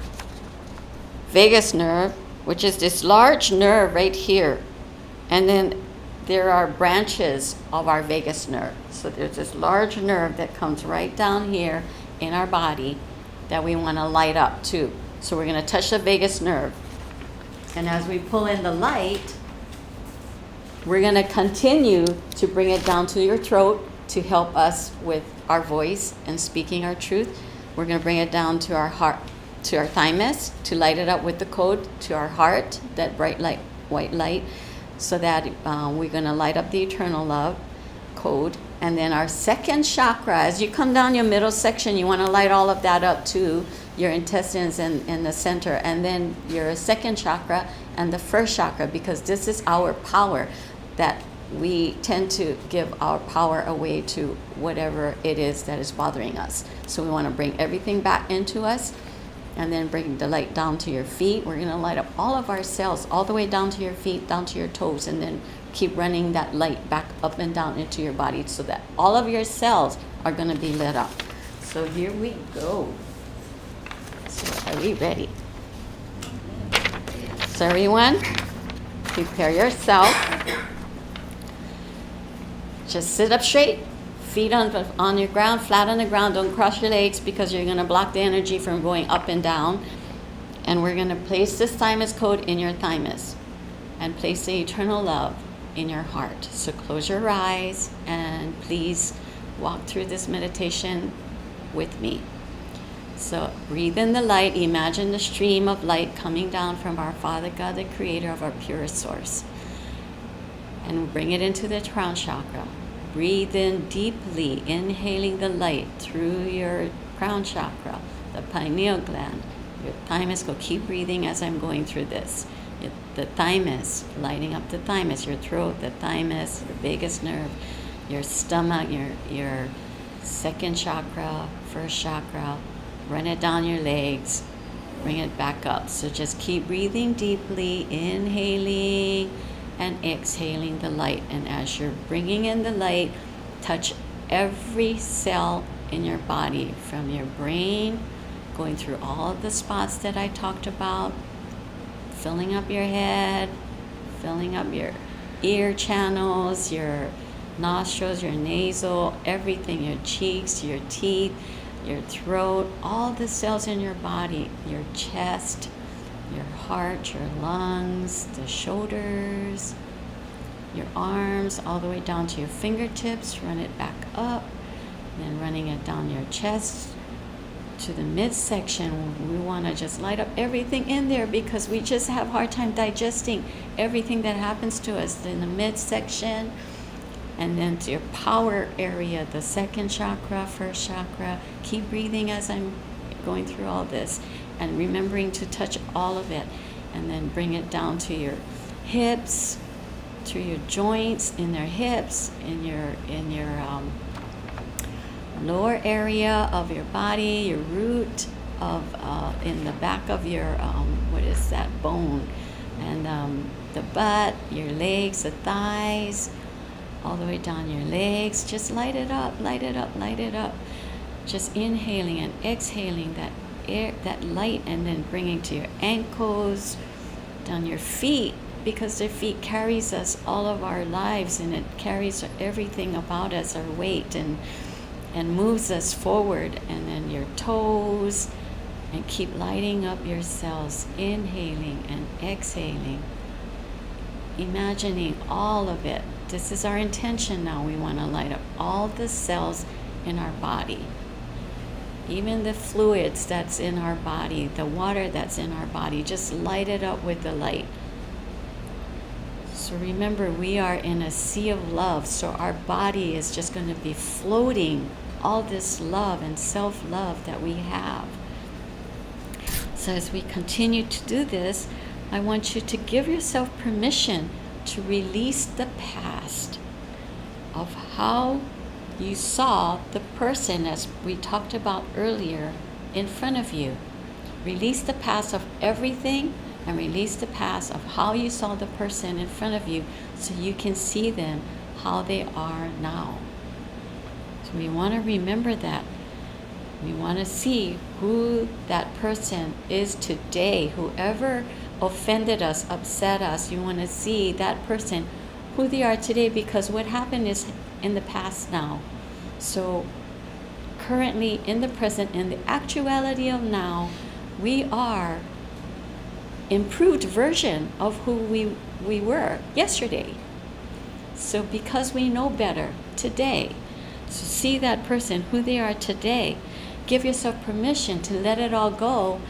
vagus nerve, which is this large nerve right here. And then there are branches of our vagus nerve. So there's this large nerve that comes right down here in our body that we want to light up too. So we're going to touch the vagus nerve. And as we pull in the light, we're going to continue to bring it down to your throat to help us with our voice and speaking our truth. We're going to bring it down to our heart, to our thymus, to light it up with the code, to our heart, that bright light, white light, so that we're going to light up the eternal love code. And then our second chakra, as you come down your middle section, you want to light all of that up too, your intestines in the center, and then your second chakra and the first chakra, because this is our power, that we tend to give our power away to whatever it is that is bothering us. So we want to bring everything back into us, and then bring the light down to your feet. We're going to light up all of our cells all the way down to your feet, down to your toes, and then keep running that light back up and down into your body, so that all of your cells are going to be lit up. So here we go. So are we ready? So everyone, prepare yourself. Just sit up straight, feet on your ground, flat on the ground. Don't cross your legs, because you're going to block the energy from going up and down. And we're going to place this thymus code in your thymus and place the eternal love in your heart. So close your eyes and please walk through this meditation with me. So breathe in the light. Imagine the stream of light coming down from our Father God, the Creator of our purest source. And bring it into the crown chakra. Breathe in deeply, inhaling the light through your crown chakra, the pineal gland, your thymus. Go keep breathing as I'm going through this. The thymus, lighting up the thymus, your throat, the thymus, your vagus nerve, your stomach, your second chakra, first chakra. Run it down your legs, bring it back up. So just keep breathing deeply, inhaling and exhaling the light. And as you're bringing in the light, touch every cell in your body, from your brain, going through all of the spots that I talked about, filling up your head, filling up your ear channels, your nostrils, your nasal, everything, your cheeks, your teeth, your throat, all the cells in your body, your chest, your heart, your lungs, the shoulders, your arms, all the way down to your fingertips. Run it back up, then running it down your chest to the midsection. We want to just light up everything in there because we just have a hard time digesting everything that happens to us in the midsection. And then to your power area, the second chakra, first chakra. Keep breathing as I'm going through all this and remembering to touch all of it. And then bring it down to your hips, to your joints in their hips, in your lower area of your body, your root of in the back of your what is that bone, and the butt, your legs, the thighs, all the way down your legs. Just light it up, light it up, light it up. Just inhaling and exhaling that air, that light, and then bringing to your ankles, down your feet, because the feet carries us all of our lives, and it carries everything about us, our weight, and moves us forward. And then your toes, and keep lighting up your cells, inhaling and exhaling, imagining all of it. This is our intention now. We want to light up all the cells in our body, even the fluids that's in our body, the water that's in our body. Just light it up with the light. So remember, we are in a sea of love, so our body is just going to be floating all this love and self-love that we have. So as we continue to do this, I want you to give yourself permission to release the past of how you saw the person, as we talked about earlier, in front of you. Release the past of everything, and release the past of how you saw the person in front of you, so you can see them how they are now. So we want to remember that. We want to see who that person is today. Whoever offended us, upset us, you want to see that person, who they are today, because what happened is in the past now. So currently, in the present, in the actuality of now, we are improved version of who we were yesterday. So because we know better today, so see that person, who they are today. Give yourself permission to let it all go,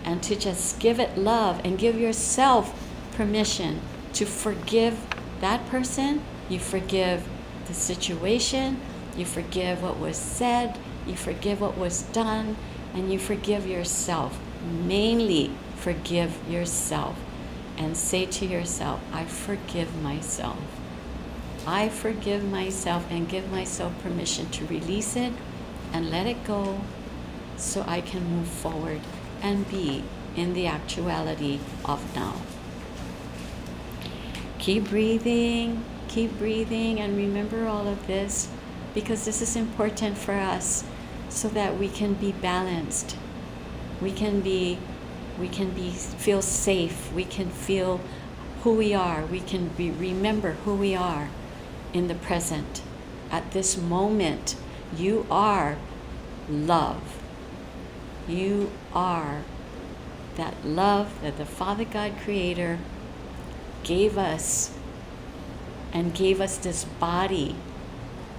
and to just give it love, and give yourself permission to forgive that person. You forgive the situation, you forgive what was said, you forgive what was done, and you forgive yourself. Mainly forgive yourself, and say to yourself, I forgive myself. I forgive myself, and give myself permission to release it and let it go, so I can move forward and be in the actuality of now. Keep breathing, and remember all of this, because this is important for us, so that we can be balanced. We can feel safe. We can feel who we are. We can remember who we are in the present. At this moment, you are love. You are that love that the Father God Creator gave us, and gave us this body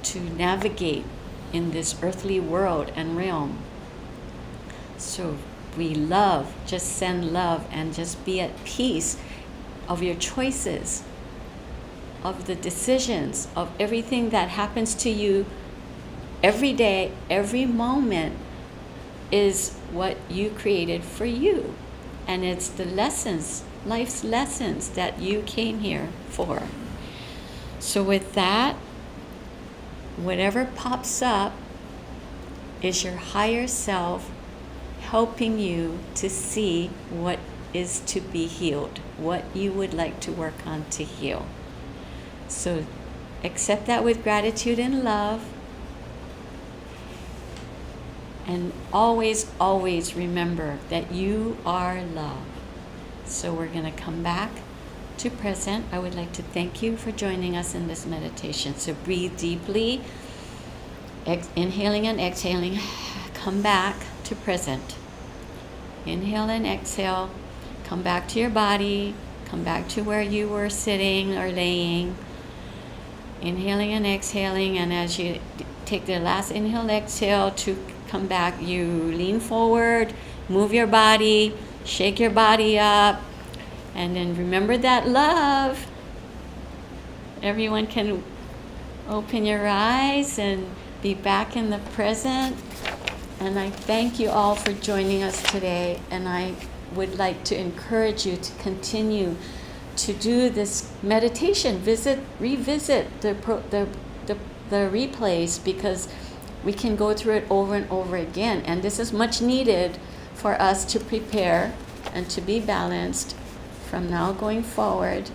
to navigate in this earthly world and realm. So we love, just send love, and just be at peace of your choices, of the decisions, of everything that happens to you every day, every moment is what you created for you. And it's the lessons, life's lessons that you came here for. So with that, whatever pops up is your higher self helping you to see what is to be healed, what you would like to work on to heal. So accept that with gratitude and love. And always, always remember that you are love. So we're going to come back to present, I would like to thank you for joining us in this meditation. So breathe deeply, inhaling and exhaling. Come back to present. Inhale and exhale. Come back to your body. Come back to where you were sitting or laying. Inhaling and exhaling, and as you take the last inhale, exhale to come back, you lean forward, move your body, shake your body up, and then remember that love. Everyone can open your eyes and be back in the present. And I thank you all for joining us today, and I would like to encourage you to continue to do this meditation. Revisit the replays, because we can go through it over and over again. And this is much needed for us to prepare and to be balanced from now going forward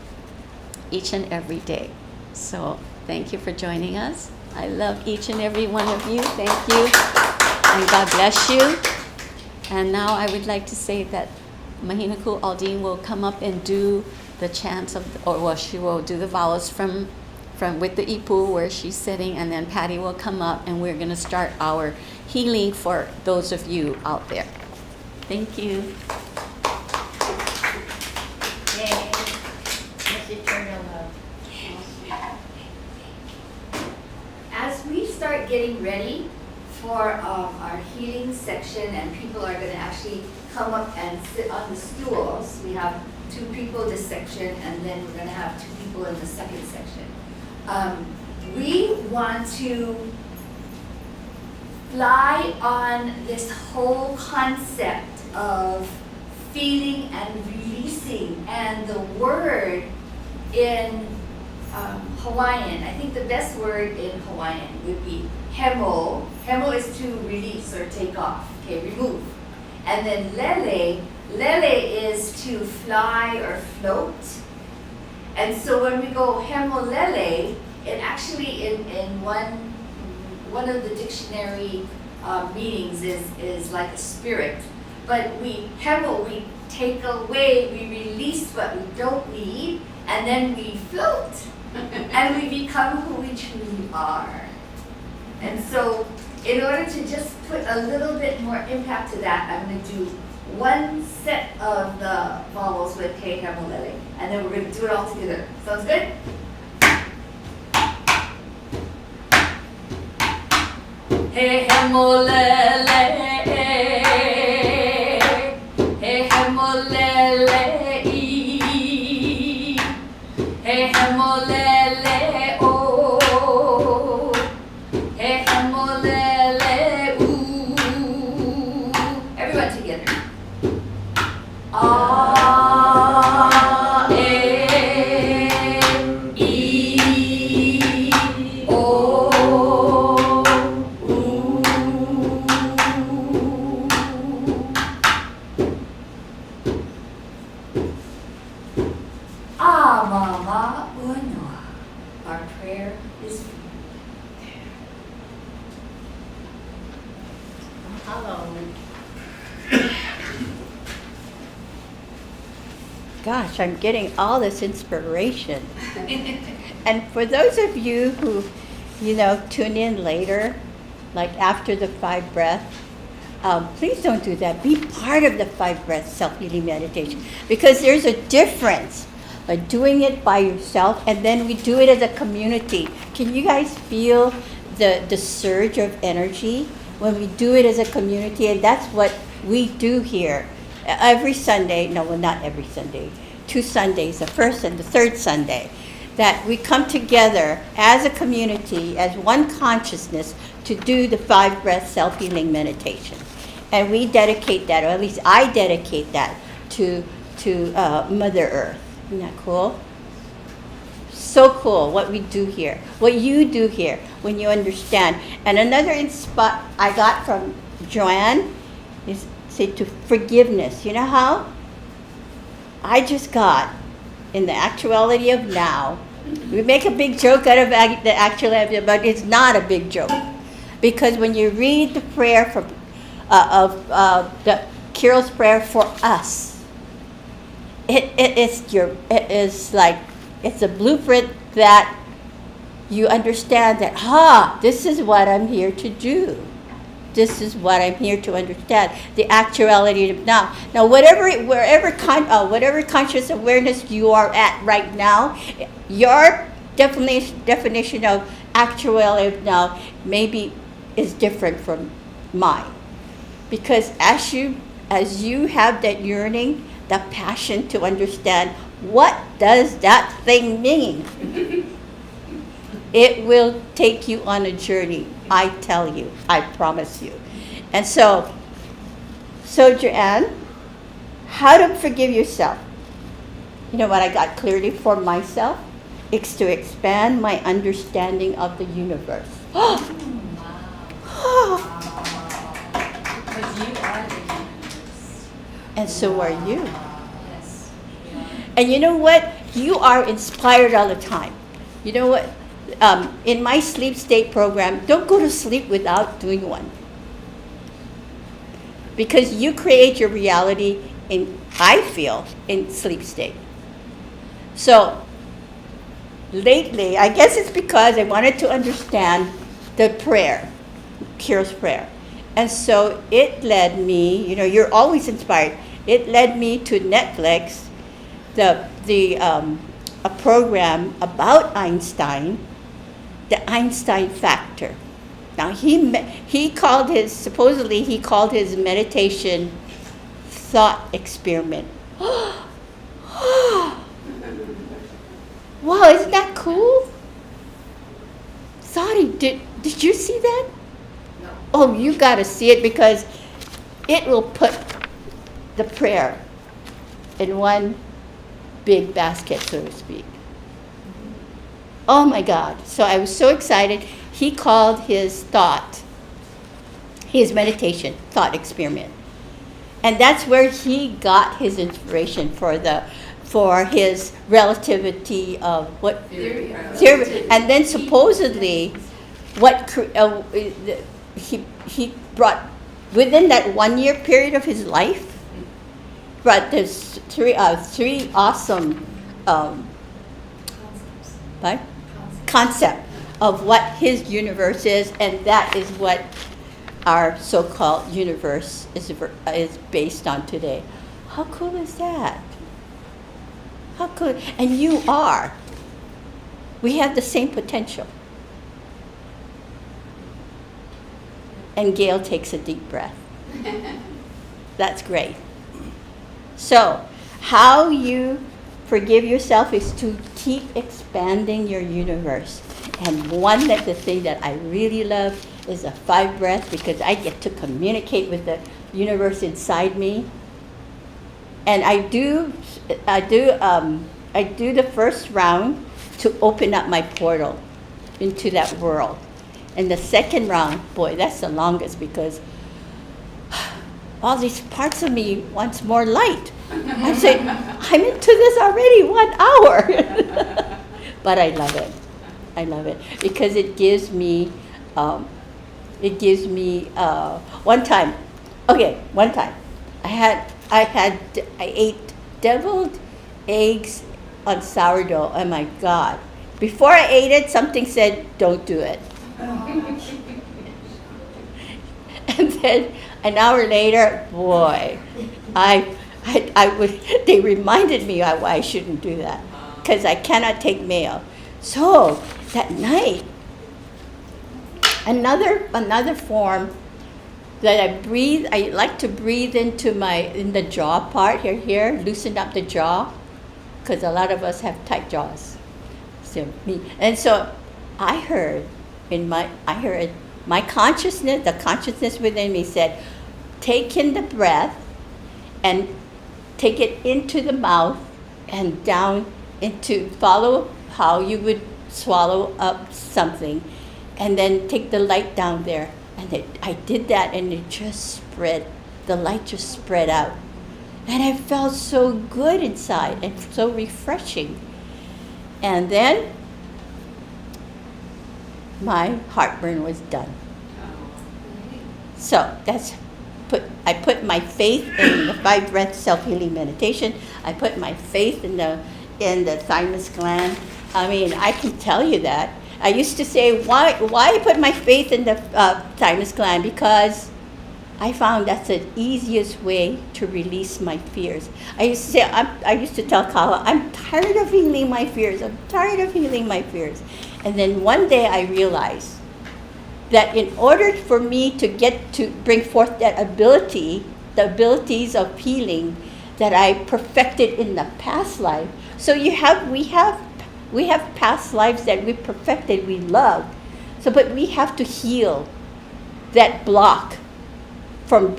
each and every day. So thank you for joining us. I love each and every one of you. Thank you. And God bless you. And now I would like to say that Mahinaku Aldine will come up and do the chants she will do the vowels from with the ipu where she's sitting, and then Patty will come up and we're going to start our healing for those of you out there. Thank you. Yay. Let's return to love. As we start getting ready for our healing section, and people are going to actually come up and sit on the stools. We have 2 people this section, and then we're going to have 2 people in the second section. We want to fly on this whole concept of feeling and releasing, and the word in Hawaiian, I think the best word in Hawaiian would be hemo. Hemo is to release or take off, okay, remove. And then lele is to fly or float. And so when we go hemo lele, it actually in one of the dictionary meanings is like a spirit. But we take away, we release what we don't need, and then we float. And we become who we truly are. And so in order to just put a little bit more impact to that, I'm going to do 1 set of the vowels with He Hemo Lele, and then we're going to do it all together. Sounds good? He Hemo Lele, He Hemo Lele, He Hemo Lele, oh, He Hemo Lele, ooh. Everyone together. Ah, eh, e, oh, ooh. Ah, Mama Unoa. Our prayer is for you. Hello. Gosh, I'm getting all this inspiration. And for those of you who, tune in later, like after the 5 breath, please don't do that. Be part of the 5 breath self-healing meditation, because there's a difference by doing it by yourself and then we do it as a community. Can you guys feel the surge of energy when we do it as a community? And that's what we do here. Every Sunday, not every Sunday, 2 Sundays, the first and the third Sunday, that we come together as a community, as one consciousness, to do the 5 breath self-healing meditation. And we dedicate that, or at least I dedicate that, to Mother Earth. Isn't that cool? So cool what we do here, what you do here when you understand. And another I got from Joanne is say to forgiveness. You know how? I just got, in the actuality of now, we make a big joke out of the actuality, but it's not a big joke. Because when you read the prayer of the Kyril's prayer for us, it is like, it's a blueprint that you understand that, this is what I'm here to do. This is what I'm here to understand, the actuality of now. Now, whatever conscious awareness you are at right now, your definition of actuality of now maybe is different from mine. Because as you have that yearning, the passion to understand what does that thing mean, it will take you on a journey. I tell you, I promise you. And so Joanne, how to forgive yourself? You know what I got clearly for myself? It's to expand my understanding of the universe. Because you are the universe. And so are you. Yes. we are. And you know what? You are inspired all the time. You know what? In my sleep state program, don't go to sleep without doing one. Because you create your reality I feel, in sleep state. So, lately, I guess it's because I wanted to understand the prayer, Kira's prayer. And so it led me, you're always inspired. It led me to Netflix, a program about Einstein, the Einstein factor. Now supposedly he called his meditation thought experiment. Wow, isn't that cool? Sorry, did you see that? No. Oh, you got to see it because it will put the prayer in one big basket, so to speak. Oh my God. So I was so excited. He called his meditation thought experiment. And that's where he got his inspiration for his relativity of what Theory. and then supposedly he brought within that 1 year period of his life, brought this three awesome concept of what his universe is, and that is what our so-called universe is based on today. How cool is that? How cool? And you are. We have the same potential. And Gail takes a deep breath. That's great. So, how you forgive yourself is to keep expanding your universe. And the thing that I really love is a 5 breath, because I get to communicate with the universe inside me. And I do the first round to open up my portal into that world. And the second round, boy, that's the longest, because all these parts of me wants more light. I'm saying, I'm into this already 1 hour. But I love it. I love it because it gives me one time I ate deviled eggs on sourdough. Oh my God. Before I ate it, something said, don't do it. And then an hour later, boy, they reminded me why I shouldn't do that, because I cannot take mayo. So that night, another form that I like to breathe in the jaw part here, loosen up the jaw, because a lot of us have tight jaws. And so I heard my consciousness, the consciousness within me said, take in the breath and take it into the mouth and down follow how you would swallow up something, and then take the light down there. And I did that, and it just spread. The light just spread out. And I felt so good inside and so refreshing. And then my heartburn was done. So that's I put my faith in the 5 breath self-healing meditation. I put my faith in the thymus gland. I mean, I can tell you that. I used to say, why I put my faith in the thymus gland? Because I found that's the easiest way to release my fears. I used to say, I used to tell Kawa, I'm tired of healing my fears. I'm tired of healing my fears. And then one day I realized that in order for me to get to bring forth that ability, the abilities of healing that I perfected in the past life. So we have past lives that we perfected, we love. So, but we have to heal that block so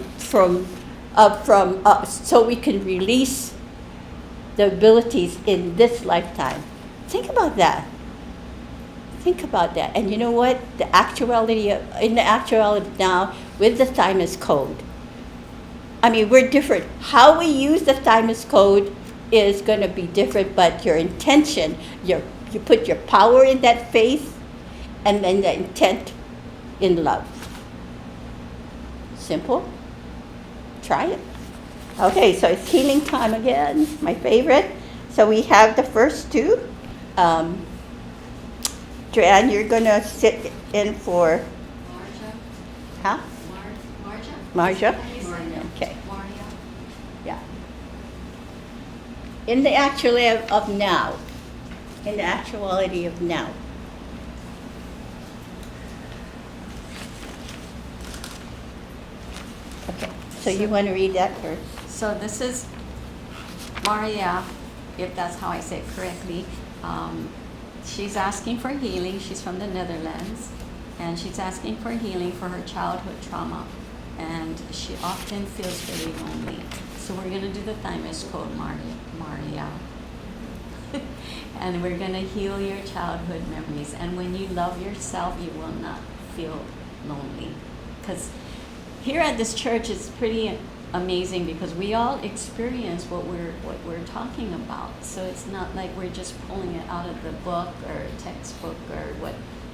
we can release the abilities in this lifetime. Think about that. Think about that. And you know what? In the actuality now, with the thymus code, I mean, we're different. How we use the thymus code is going to be different, but your intention, you put your power in that faith, and then the intent in love. Simple. Try it. Okay, so it's healing time again, my favorite. So we have the first two. Joanne, you're going to sit in for, Marja? huh? Marja? Marja? How do you say that? Okay, Maria? yeah. In the actuality of now. In the actuality of now. Okay, so you want to read that first? So this is Maria, if that's how I say it correctly. She's asking for healing. She's from the Netherlands, and she's asking for healing for her childhood trauma. And she often feels very lonely. So we're going to do the thymus code, Maria. And we're going to heal your childhood memories. And when you love yourself, you will not feel lonely. Because here at this church, it's pretty amazing because we all experience what we're talking about. So it's not like we're just pulling it out of the book or textbook or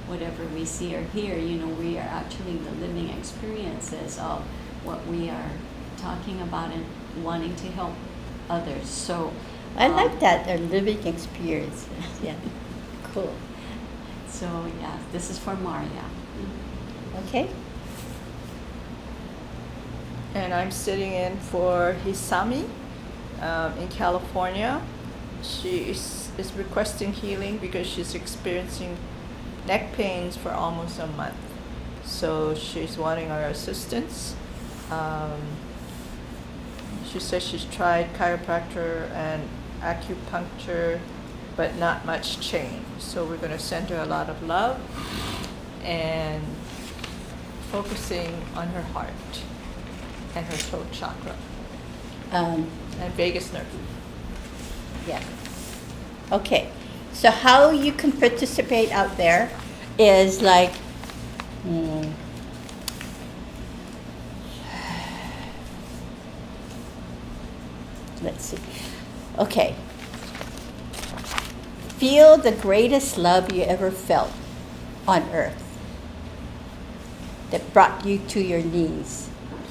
whatever we see or hear. You know, we are actually the living experiences of what we are talking about and wanting to help others. So I like that, they're living experiences. Yeah, cool. So yeah, this is for Maria. Okay. And I'm sitting in for Hisami in California. She is requesting healing because she's experiencing neck pains for almost a month. So she's wanting our assistance. She says she's tried chiropractor and acupuncture, but not much change. So we're going to send her a lot of love and focusing on her heart and her throat chakra and vagus nerve. Yeah. Okay. So how you can participate out there is like, let's see. Okay. Feel the greatest love you ever felt on earth that brought you to your knees,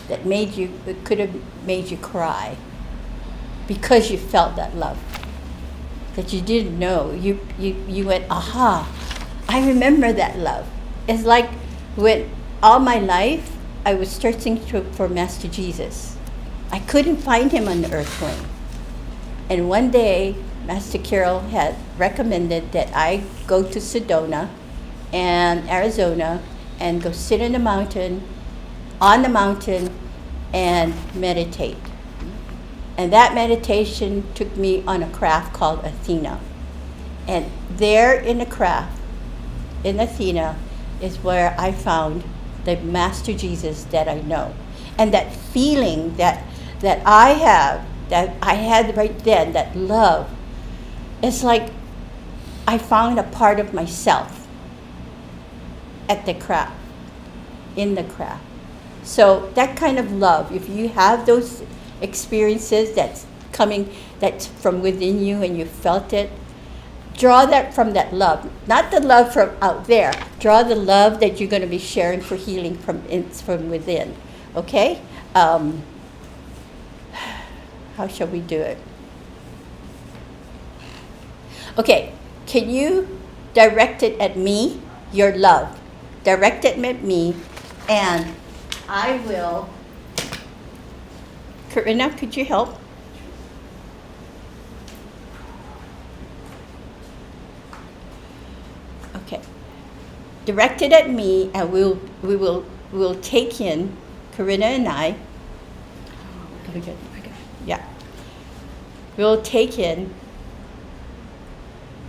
that made you, it could have made you cry because you felt that love that you didn't know. You went, aha, I remember that love. It's like when all my life I was searching for Master Jesus. I couldn't find him on the earth plane. And one day, Master Carol had recommended that I go to Sedona and Arizona and go sit on the mountain, and meditate. And that meditation took me on a craft called Athena. And there in the craft, in Athena, is where I found the Master Jesus that I know. And that feeling that I have, that I had right then, that love, it's like I found a part of myself at the craft, in the craft. So that kind of love, if you have those experiences that's from within you and you felt it, draw that from that love, not the love from out there. Draw the love that you're going to be sharing for healing from within. Okay? How shall we do it? Okay, can you direct it at me, your love? Direct it at me, and I will. Karina, could you help? Okay. Direct it at me, and we'll take in, Karina and I. Yeah. We'll take in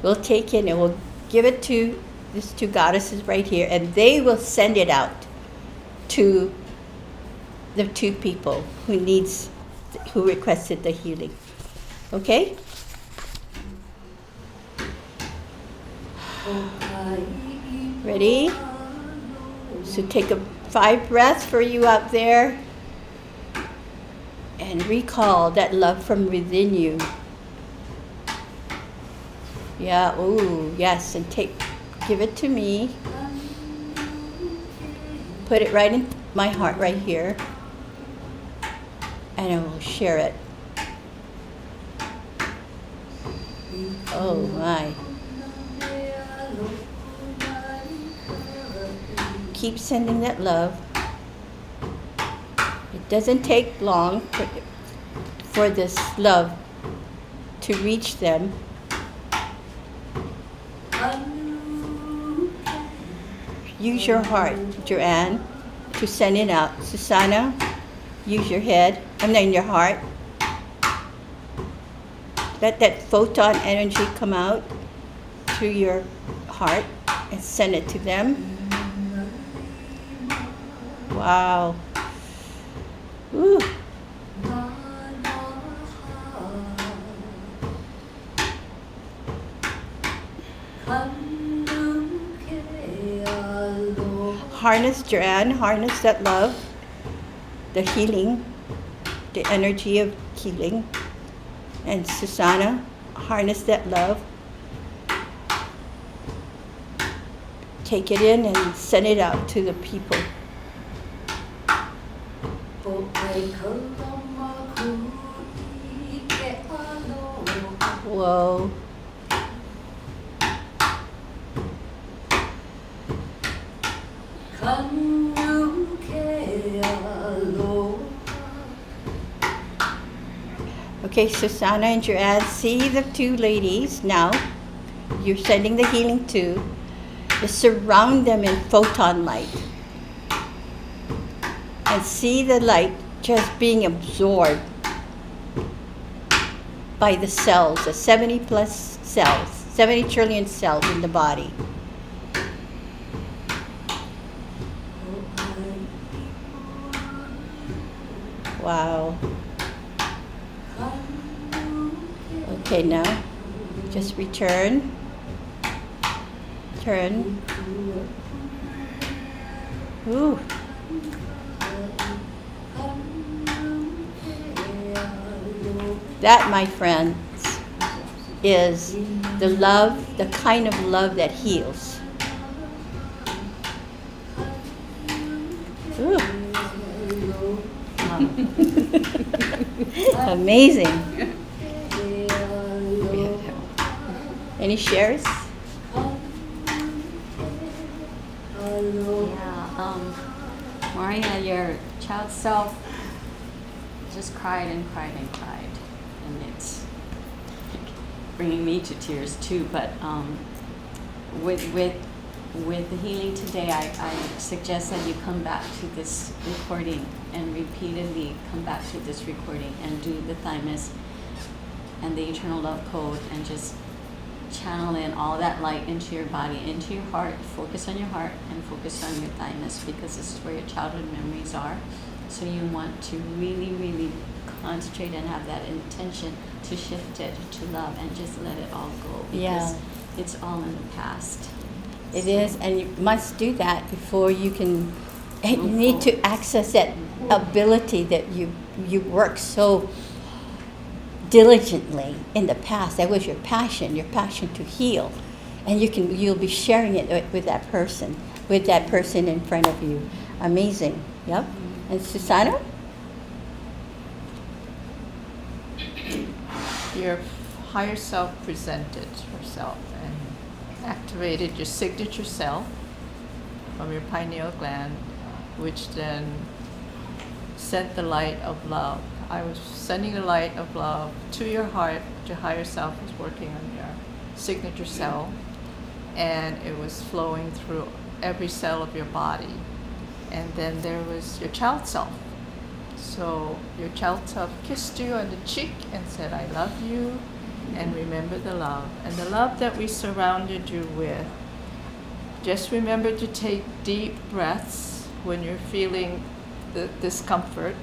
and we'll give it to these two goddesses right here, and they will send it out to the two people who requested the healing. Okay? Ready? So take 5 breaths for you out there, and recall that love from within you. Yeah, ooh, yes, and give it to me. Put it right in my heart right here, and I will share it. Oh my. Keep sending that love. It doesn't take long for this love to reach them. Use your heart, Joanne, to send it out. Susanna, use your head. Your heart. Let that photon energy come out through your heart and send it to them. Wow. Ooh. Harness, Joanne, harness that love, the healing, the energy of healing. And Susanna, harness that love. Take it in and send it out to the people. Whoa. Okay, Susanna and Joanne, see the two ladies now. You're sending the healing to. Just surround them in photon light. And see the light just being absorbed by the cells, the 70 plus cells, 70 trillion cells in the body. Wow. Okay, now just return. Turn. Ooh. That, my friends, is the love, the kind of love that heals. Ooh. Amazing. Any shares? Yeah, Maria, your child self just cried and cried and cried, and it's bringing me to tears too. But with the healing today, I suggest that you come back to this recording and repeatedly come back to this recording and do the thymus and the eternal love code and just channel in all that light into your body, into your heart. Focus on your heart and focus on your thymus, because this is where your childhood memories are. So you want to really, really concentrate and have that intention to shift it to love and just let it all go, because it's all in the past. It is, and you must do that before you can. You need to access that ability that you work so diligently in the past. That was your passion to heal, and you'll be sharing it with that person in front of you. Amazing. Yep. And Susana? Your higher self presented herself and activated your signature cell from your pineal gland, which then sent the light of love. I was sending the light of love to your heart. Your higher self was working on your signature cell, and it was flowing through every cell of your body. And then there was your child self. So your child self kissed you on the cheek and said, I love you, and remember the love. And the love that we surrounded you with, just remember to take deep breaths when you're feeling the discomfort.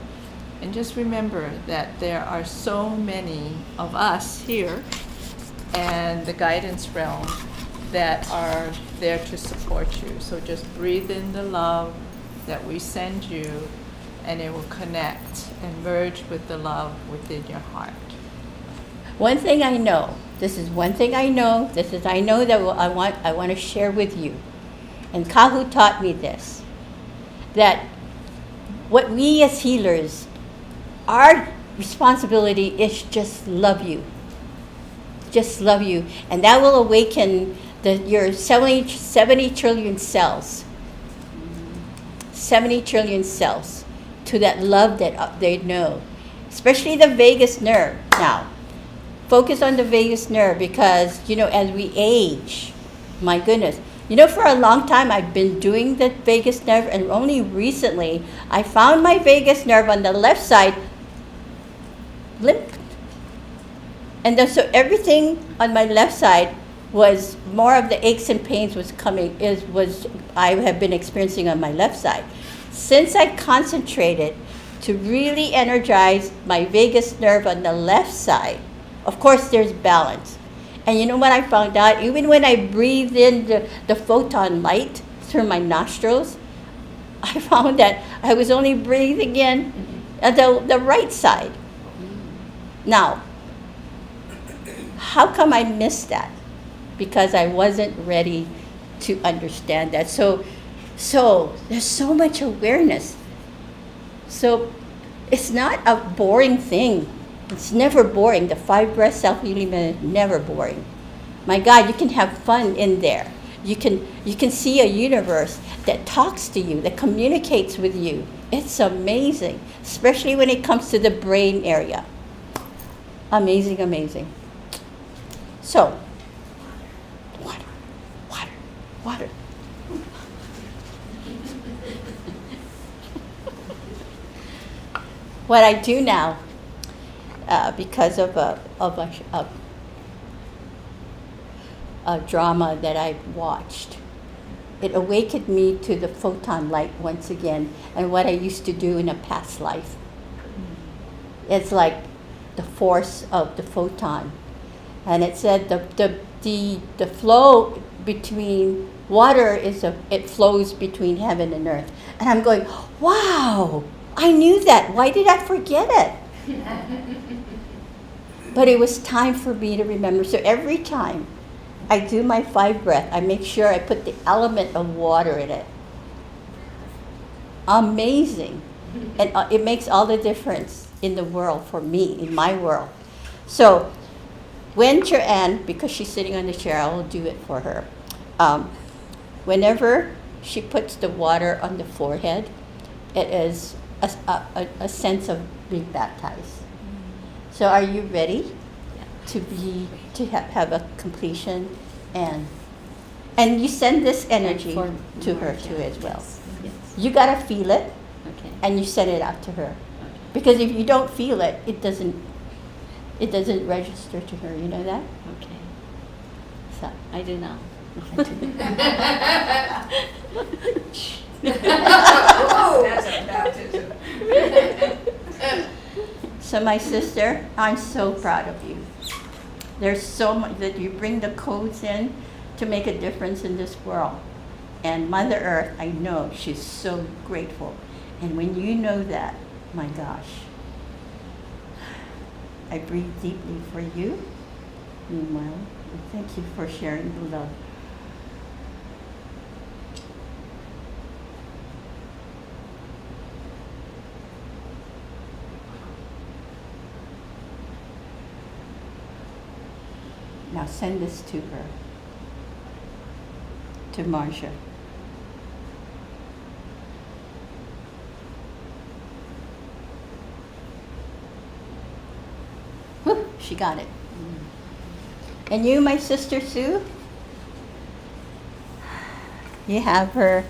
And just remember that there are so many of us here and the guidance realm that are there to support you. So just breathe in the love that we send you, and it will connect and merge with the love within your heart. One thing I know, this is one thing I know, this is I know that I want to share with you. And Kahu taught me this, that what we as healers, our responsibility is just love you. Just love you. And that will awaken your 70 trillion cells. 70 trillion cells to that love that they know. Especially the vagus nerve. Now, focus on the vagus nerve because, as we age, my goodness. For a long time I've been doing the vagus nerve, and only recently I found my vagus nerve on the left side limp. And then, so everything on my left side was more of the aches and pains I have been experiencing on my left side. Since I concentrated to really energize my vagus nerve on the left side, of course there's balance. And you know what I found out? Even when I breathed in the photon light through my nostrils, I found that I was only breathing in the right side. Now, how come I missed that? Because I wasn't ready to understand that. So there's so much awareness. So it's not a boring thing. It's never boring. The 5 breath self-healing is never boring. My God, you can have fun in there. You can see a universe that talks to you, that communicates with you. It's amazing, especially when it comes to the brain area. Amazing, amazing. So, water. What I do now, because of a drama that I watched, it awakened me to the photon light once again, and what I used to do in a past life. It's like the force of the photon, and it said the flow between water it flows between heaven and earth, and I'm going, wow, I knew that. Why did I forget it? But it was time for me to remember. So every time I do my 5 breath, I make sure I put the element of water in it. Amazing. And it makes all the difference in the world for me, in my world. So when Joanne, because she's sitting on the chair, I will do it for her. Whenever she puts the water on the forehead, it is a sense of being baptized. So are you ready to have a completion, and you send this energy to her too as well. Yes. You gotta feel it, Okay. and you send it out to her, Okay. because if you don't feel it, it doesn't register to her. You know that? Okay. So I do now. That's a baptism. So my sister, I'm so proud of you. There's so much that you bring the codes in to make a difference in this world. And Mother Earth, I know she's so grateful. And when you know that, my gosh, I breathe deeply for you. Meanwhile, and thank you for sharing the love. Now send this to her, to Marcia. Whew, she got it. And you, my sister Sue, you have her,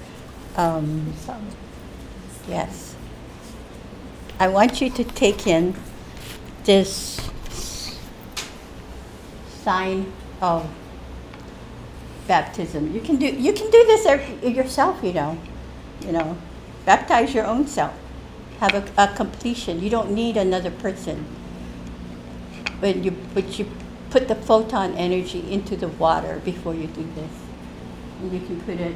yes. I want you to take in this sign of baptism. You can do this yourself, you know. Baptize your own self. Have a completion. You don't need another person. But you put the photon energy into the water before you do this. And you can put it,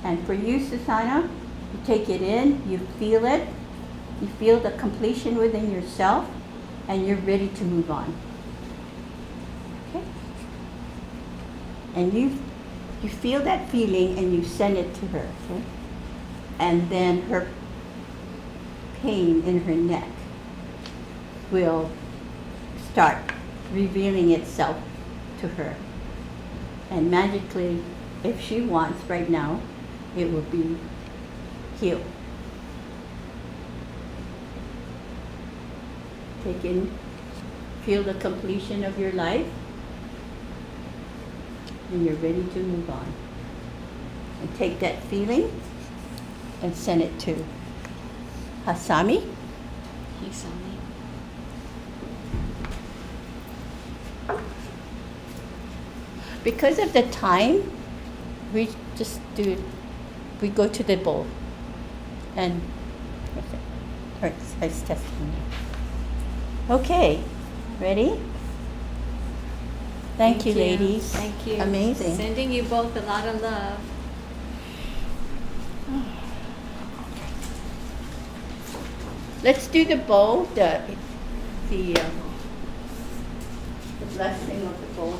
and for you, Susanna, you take it in, you feel it, you feel the completion within yourself, and you're ready to move on. Okay? And you feel that feeling and you send it to her. Okay? And then her pain in her neck will start revealing itself to her. And magically, if she wants right now, it will be healed. Take in, feel the completion of your life, and you're ready to move on. And take that feeling and send it to Hasami. He's on me. Because of the time, we go to the bowl. And it's testimony. Okay, ready? Thank you, ladies. Thank you. Amazing. Sending you both a lot of love. Let's do the bowl, the blessing of the bowl.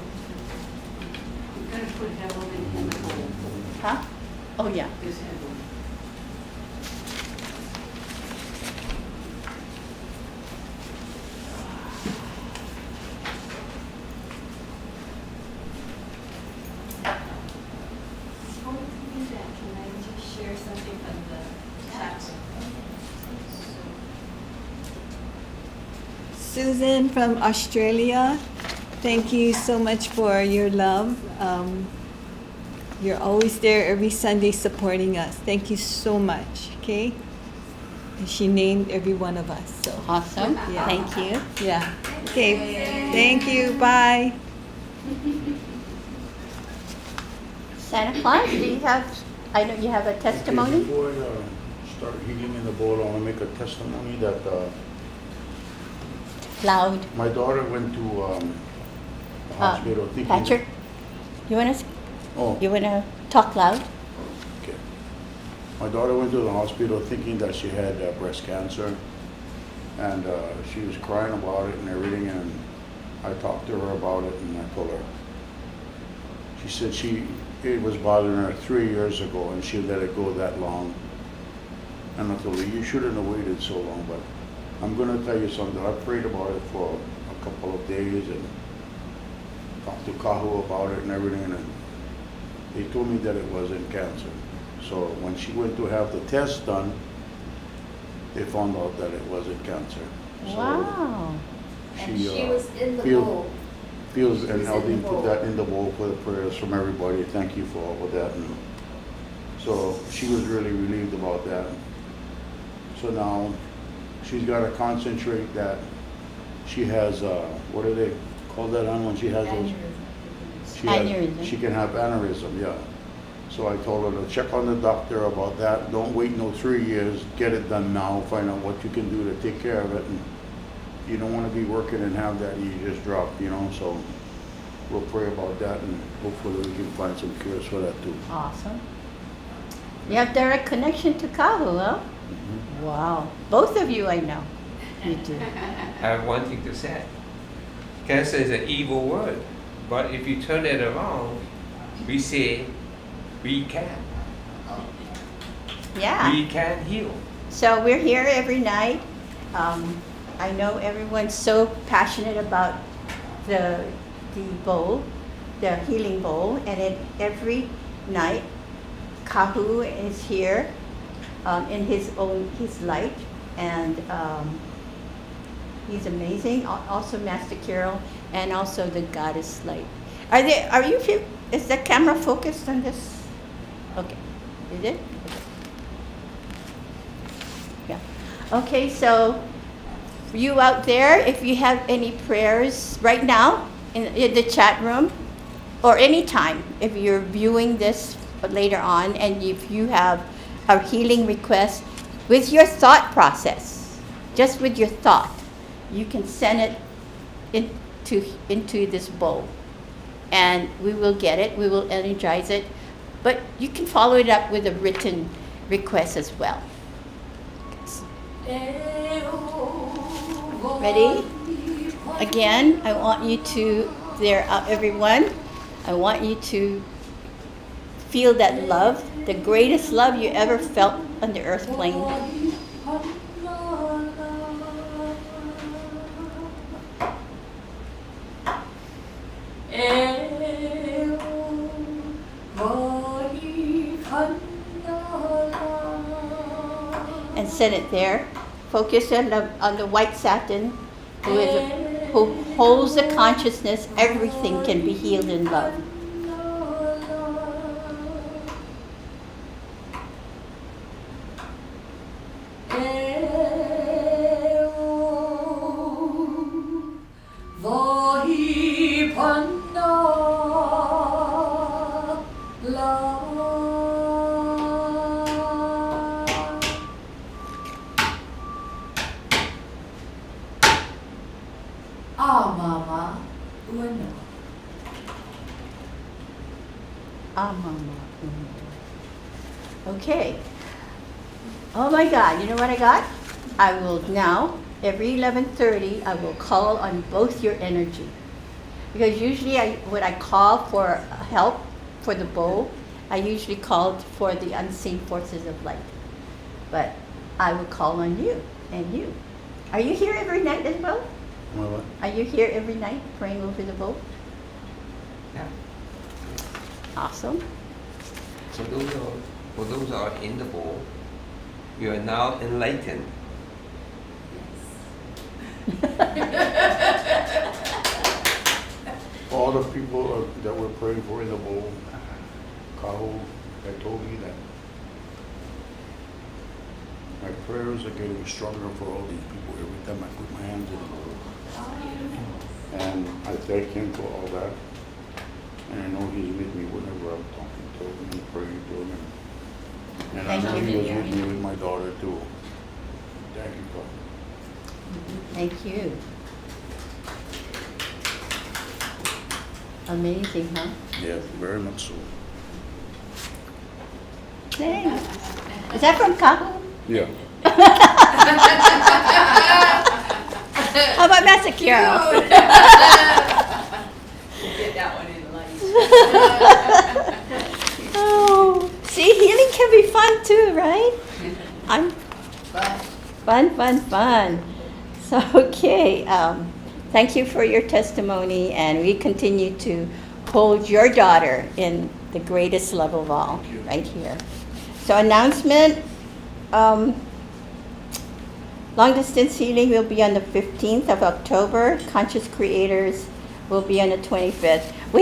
I'm going to put Evelyn in the bowl. Huh? Oh, yeah. Here's Evelyn. Before we do that, can I just share something from the chat? Susan from Australia, thank you so much for your love. You're always there every Sunday supporting us. Thank you so much, okay? And she named every one of us, so. Awesome. Yeah. Thank you. Yeah. Okay, thank you, bye. Santa Claus, do you have, I know you have a testimony? Before I start healing in the bowl, I want to make a testimony that Loud. my daughter went to the hospital thinking... Patrick, you wanna Oh, talk loud? okay. My daughter went to the hospital thinking that she had breast cancer, and she was crying about it and everything, and I talked to her about it, and I told her. She said it was bothering her 3 years ago, and she let it go that long. And I told her, you shouldn't have waited so long, but I'm going to tell you something. I prayed about it for a couple of days and talked to Kahu about it and everything, and they told me that it wasn't cancer. So when she went to have the test done, they found out that it wasn't cancer. So Wow. And she was in the feel- bowl. feels, and was I'll in the put bowl. that in the bowl for the prayers from everybody. Thank you for all of that. And so she was really relieved about that. So now she's got to concentrate that she has, what do they call that on when she has those? Aneurysm. She can have aneurysm, yeah. So I told her to check on the doctor about that. Don't wait no 3 years. Get it done now. Find out what you can do to take care of it. And you don't want to be working and have that you just drop, So we'll pray about that, and hopefully we can find some cures for that too. Awesome. You have direct connection to Kahu, huh? Mm-hmm. Wow. Both of you I know. You do. I have one thing to say. Cancer is an evil word, but if you turn it around, we say we can. Yeah. We can heal. So we're here every night. I know everyone's so passionate about the bowl, the healing bowl, and then every night, Kahu is here in his light, and he's amazing. Also, Master Carol, and also the Goddess Light. Is the camera focused on this? Okay, is it? Yeah. Okay, so you out there, if you have any prayers right now in the chat room, or anytime, if you're viewing this later on, and if you have a healing request with your thought process, just with your thought, you can send it into this bowl, and we will get it. We will energize it, but you can follow it up with a written request as well. Ready? Again, I want you to, everyone, I want you to feel that love, the greatest love you ever felt on the earth plane. And send it there. Focus on the white satin, who holds the consciousness. Everything can be healed in love. Mama, uno. Mama. Okay. Oh my God, you know what I got? I will now, every 11:30, I will call on both your energy. Because usually when I call for help for the bowl, I usually called for the unseen forces of light. But I will call on you and you. Are you here every night as well? What? Are you here every night praying over the bowl? Yeah. Awesome. For those who are in the bowl, you are now enlightened. All the people that we're praying for in the bowl, Kahu had told me that my prayers are getting stronger for all these people every time I put my hands in the bowl. And I thank him for all that. And I know he's with me whenever I'm talking to him and praying to him. And I Thank know you. he was with me with my daughter too. Thank you, God. Thank you. Amazing, huh? Yes, very much so. Thanks. Is that from Kahu? Yeah. How about Master Carol? Get that one in light. Oh, see, healing can be fun too, right? Fun. So, okay. Thank you for your testimony, and we continue to hold your daughter in the greatest love of all, right here. So, announcement. Long distance healing will be on the 15th of October. Conscious Creators will be on the 25th. I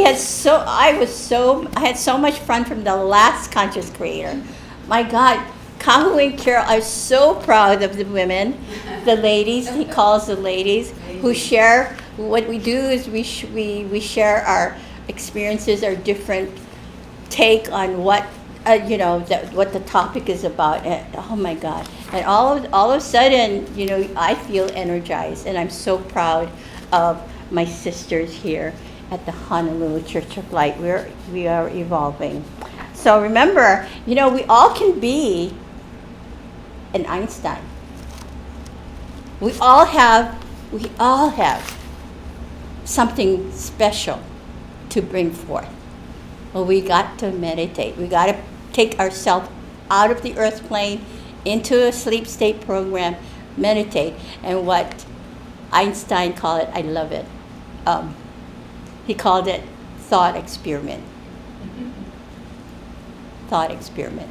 had so much fun from the last Conscious Creator. My God, Kahu and Carol are so proud of the women, the ladies. He calls the ladies who share. What we do is we share our experiences, our different take on what what the topic is about. And, oh my God! And all of a sudden, I feel energized, and I'm so proud of my sisters here at the Honolulu Church of Light. We are evolving. So remember, we all can be an Einstein. We all have something special to bring forth. Well, we got to meditate. We got to take ourselves out of the earth plane into a sleep state program, meditate. And what Einstein called it, I love it. He called it thought experiment. Thought experiment.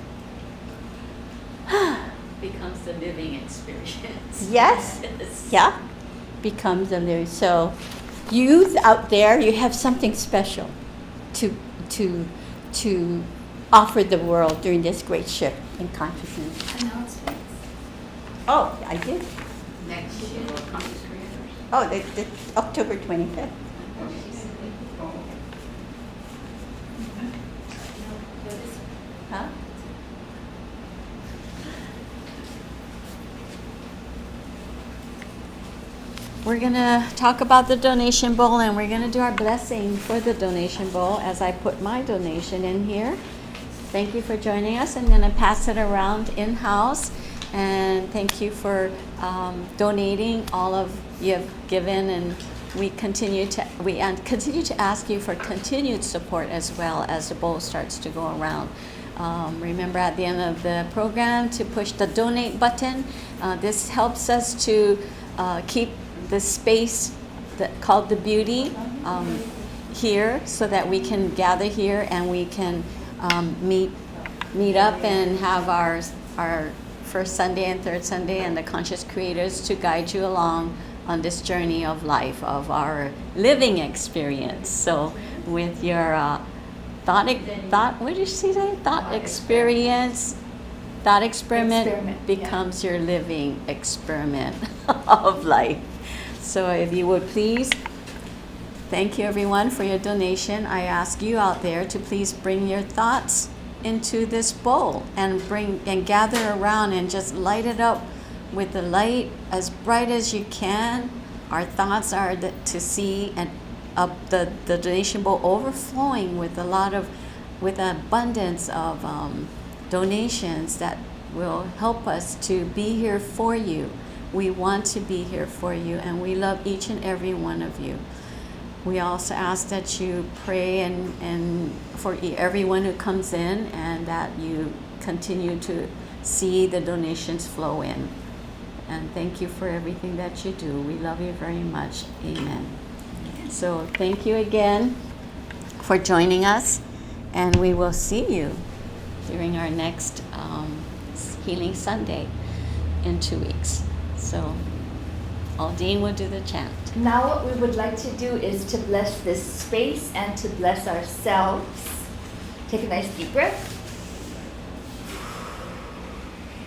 Becomes the living experience. Yes. Yeah. Becomes a living. So, youth out there, you have something special to offer the world during this great shift in consciousness. Announcements. Oh, I did. Next year, Conscious Creators. Oh, the October 25th. Huh? We're going to talk about the donation bowl, and we're going to do our blessing for the donation bowl as I put my donation in here. Thank you for joining us. I'm going to pass it around in-house, and thank you for donating. All of you have given, and we continue to ask you for continued support as well as the bowl starts to go around. Remember at the end of the program to push the donate button. This helps us to keep the space called the beauty here, so that we can gather here and we can meet up and have our first Sunday and third Sunday and the Conscious Creators to guide you along on this journey of life, of our living experience. So with your thought, what did you say? Thought experience. Thought experiment becomes your living experiment of life. So if you would please, thank you everyone for your donation. I ask you out there to please bring your thoughts into this bowl and gather around and just light it up with the light as bright as you can. Our thoughts are to see and the donation bowl overflowing with with an abundance of donations that will help us to be here for you. We want to be here for you, and we love each and every one of you. We also ask that you pray and for everyone who comes in, and that you continue to see the donations flow in. And thank you for everything that you do. We love you very much. Amen. So thank you again for joining us, and we will see you during our next Healing Sunday in 2 weeks. So Aldine will do the chant. Now what we would like to do is to bless this space and to bless ourselves. Take a nice deep breath.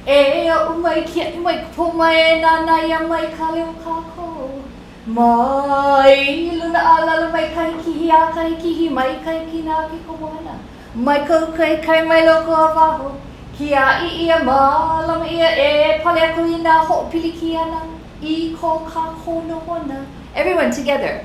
E umai kia umai pumai na na ya mai kaleu kako. Mai luna ala mai kai ki ya kai ki mai kai ki na ki komana. Mai ko kai mai loko avaho. Kia ia ma lama ia e pale ko ina ho pilikiana. I ko ka kono hona. Everyone together.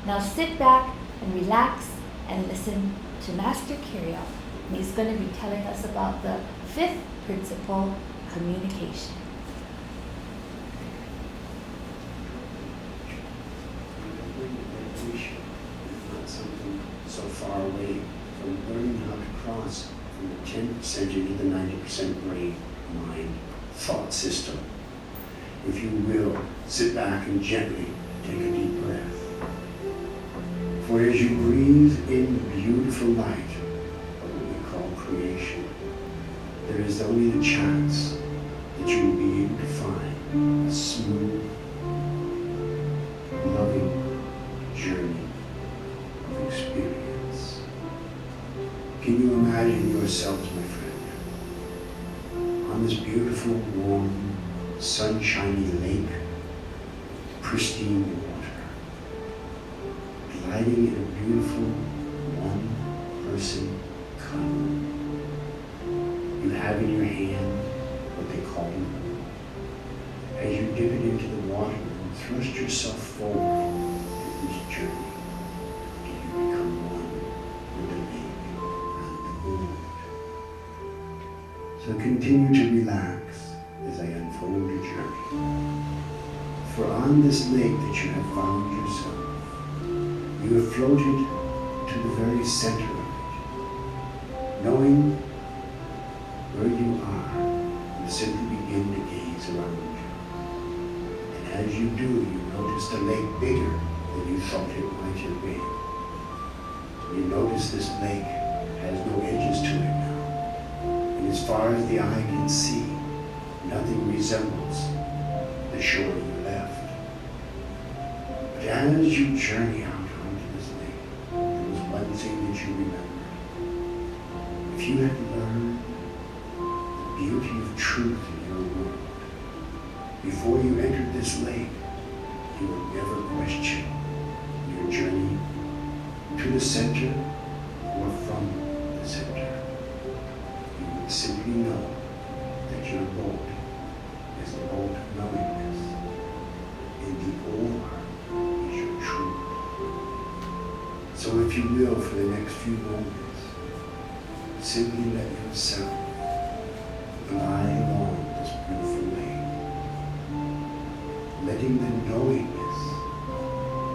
Now sit back and relax and listen to Master Kirill. And he's going to be telling us about the 5th principle, communication. Meditation is not something so far away from learning how to cross from the 10th century to the 90% brain, mind, thought system. If you will, sit back and gently take a deep breath. For as you breathe in the beautiful light of what we call creation, there is only the chance that you will be able to find a smooth, loving journey of experience. Can you imagine yourselves, my friend, on this beautiful, warm, sunshiny lake, pristine water, gliding in a beautiful one-person canoe. You have in your hand what they call a rope. As you dip it into the water and thrust yourself forward in this journey, till you become one with the lake and the moon. So continue to relax as I unfold your journey. For on this lake that you have found yourself, you have floated to the very center of it. Knowing where you are, you simply begin to gaze around you. And as you do, you notice the lake bigger than you thought it might have been. You notice this lake has no edges to it now. And as far as the eye can see, nothing resembles the shore you left. But as you journey out onto this lake, there was one thing that you remembered. If you had learned the beauty of truth in your world, before you entered this lake, you would never question your journey to the center or from the center. You would simply know that your boat is the boat of knowingness, and the oar is your truth. So if you will, for the next few moments, simply let yourself glide along this beautiful lake, letting the knowingness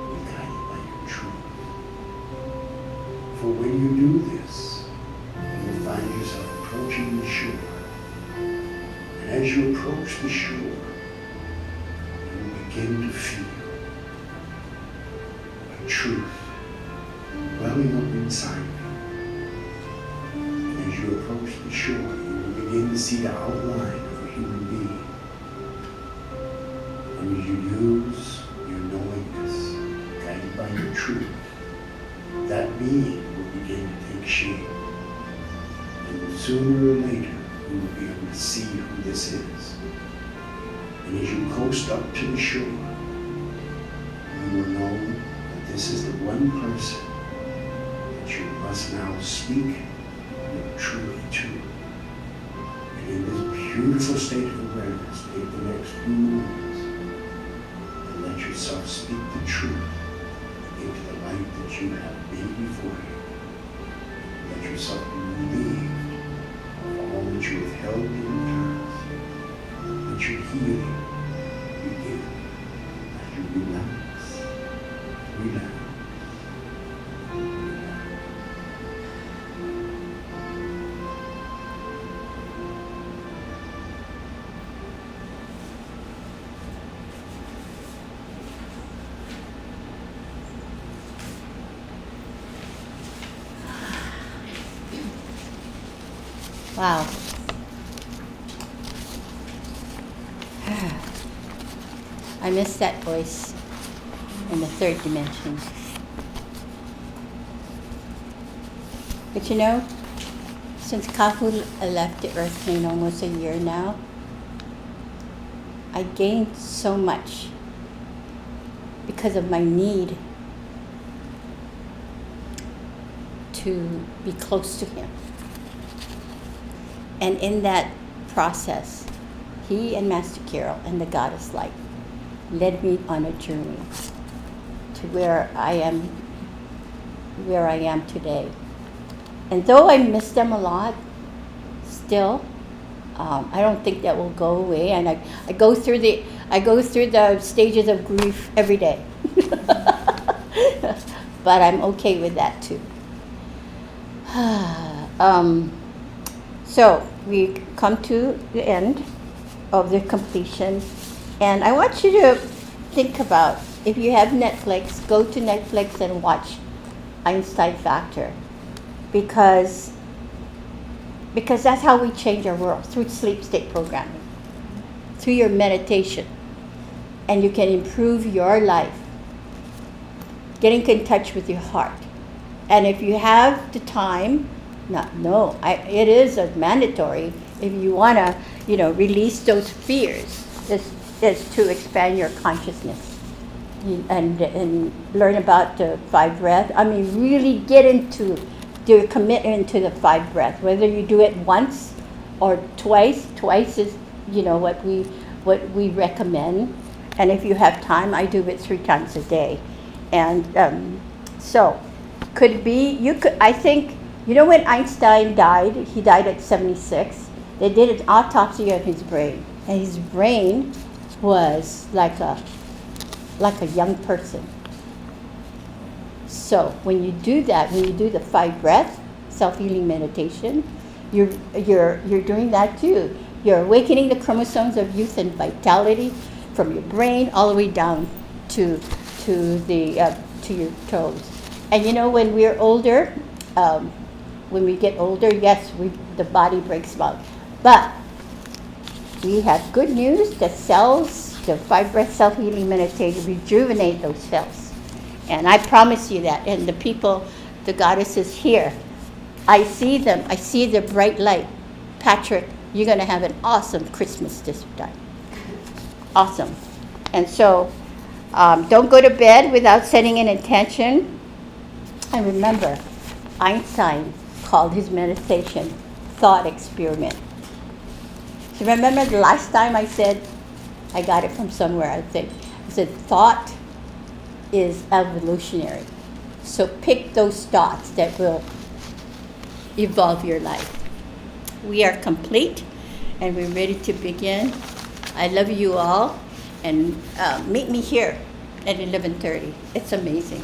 be guided by your truth. For when you do this, you will find yourself approaching the shore. And as you approach the shore, you will begin to feel a truth welling up inside you. And as you approach the shore, you will begin to see the outline of a human being. And as you use your knowingness, guided by your truth, that being will begin to take shape. And sooner or later, you will be able to see who this is. And as you coast up to the shore, you will know that this is the one person that you must now speak your truth to. And in this beautiful state of awareness, take the next few moments and let yourself speak the truth into the light that you have been before you. Let yourself be relieved of all that you have held in the past. Let your healing begin as you relax, relax, relax. Wow. I miss that voice in the third dimension. But you know, since Kahu left the earth plane almost a year now, I gained so much because of my need to be close to him. And in that process, he and Master Carol and the Goddess Light led me on a journey to where I am today. And though I miss them a lot, still, I don't think that will go away. And I go through the stages of grief every day. But I'm okay with that too. So we come to the end of the completion, and I want you to think about, if you have Netflix, go to Netflix and watch Einstein Factor, because that's how we change our world, through sleep state programming, through your meditation, and you can improve your life, getting in touch with your heart. And if you have the time, it is a mandatory if you want to, release those fears, is to expand your consciousness and learn about the 5 breath. I mean, really get into your commitment to the 5 breath, whether you do it once or twice. Twice is, what we recommend. And if you have time, I do it 3 times a day. And so, could be, I think, when Einstein died, he died at 76, they did an autopsy of his brain. And his brain was like a young person. So when you do that, when you do the 5 breath, self-healing meditation, you're doing that too. You're awakening the chromosomes of youth and vitality from your brain all the way down to to your toes. And you know, when we're older, when we get older, yes, the body breaks down. But we have good news. The cells, the 5 breath self-healing meditation rejuvenate those cells. And I promise you that. And the people, the goddesses here, I see them. I see the bright light. Patrick, you're going to have an awesome Christmas this time. Awesome. And so don't go to bed without setting an intention. And remember, Einstein called his meditation thought experiment. So remember the last time I said, I got it from somewhere, I think. I said, thought is evolutionary. So pick those thoughts that will evolve your life. We are complete, and we're ready to begin. I love you all, and meet me here at 11:30. It's amazing.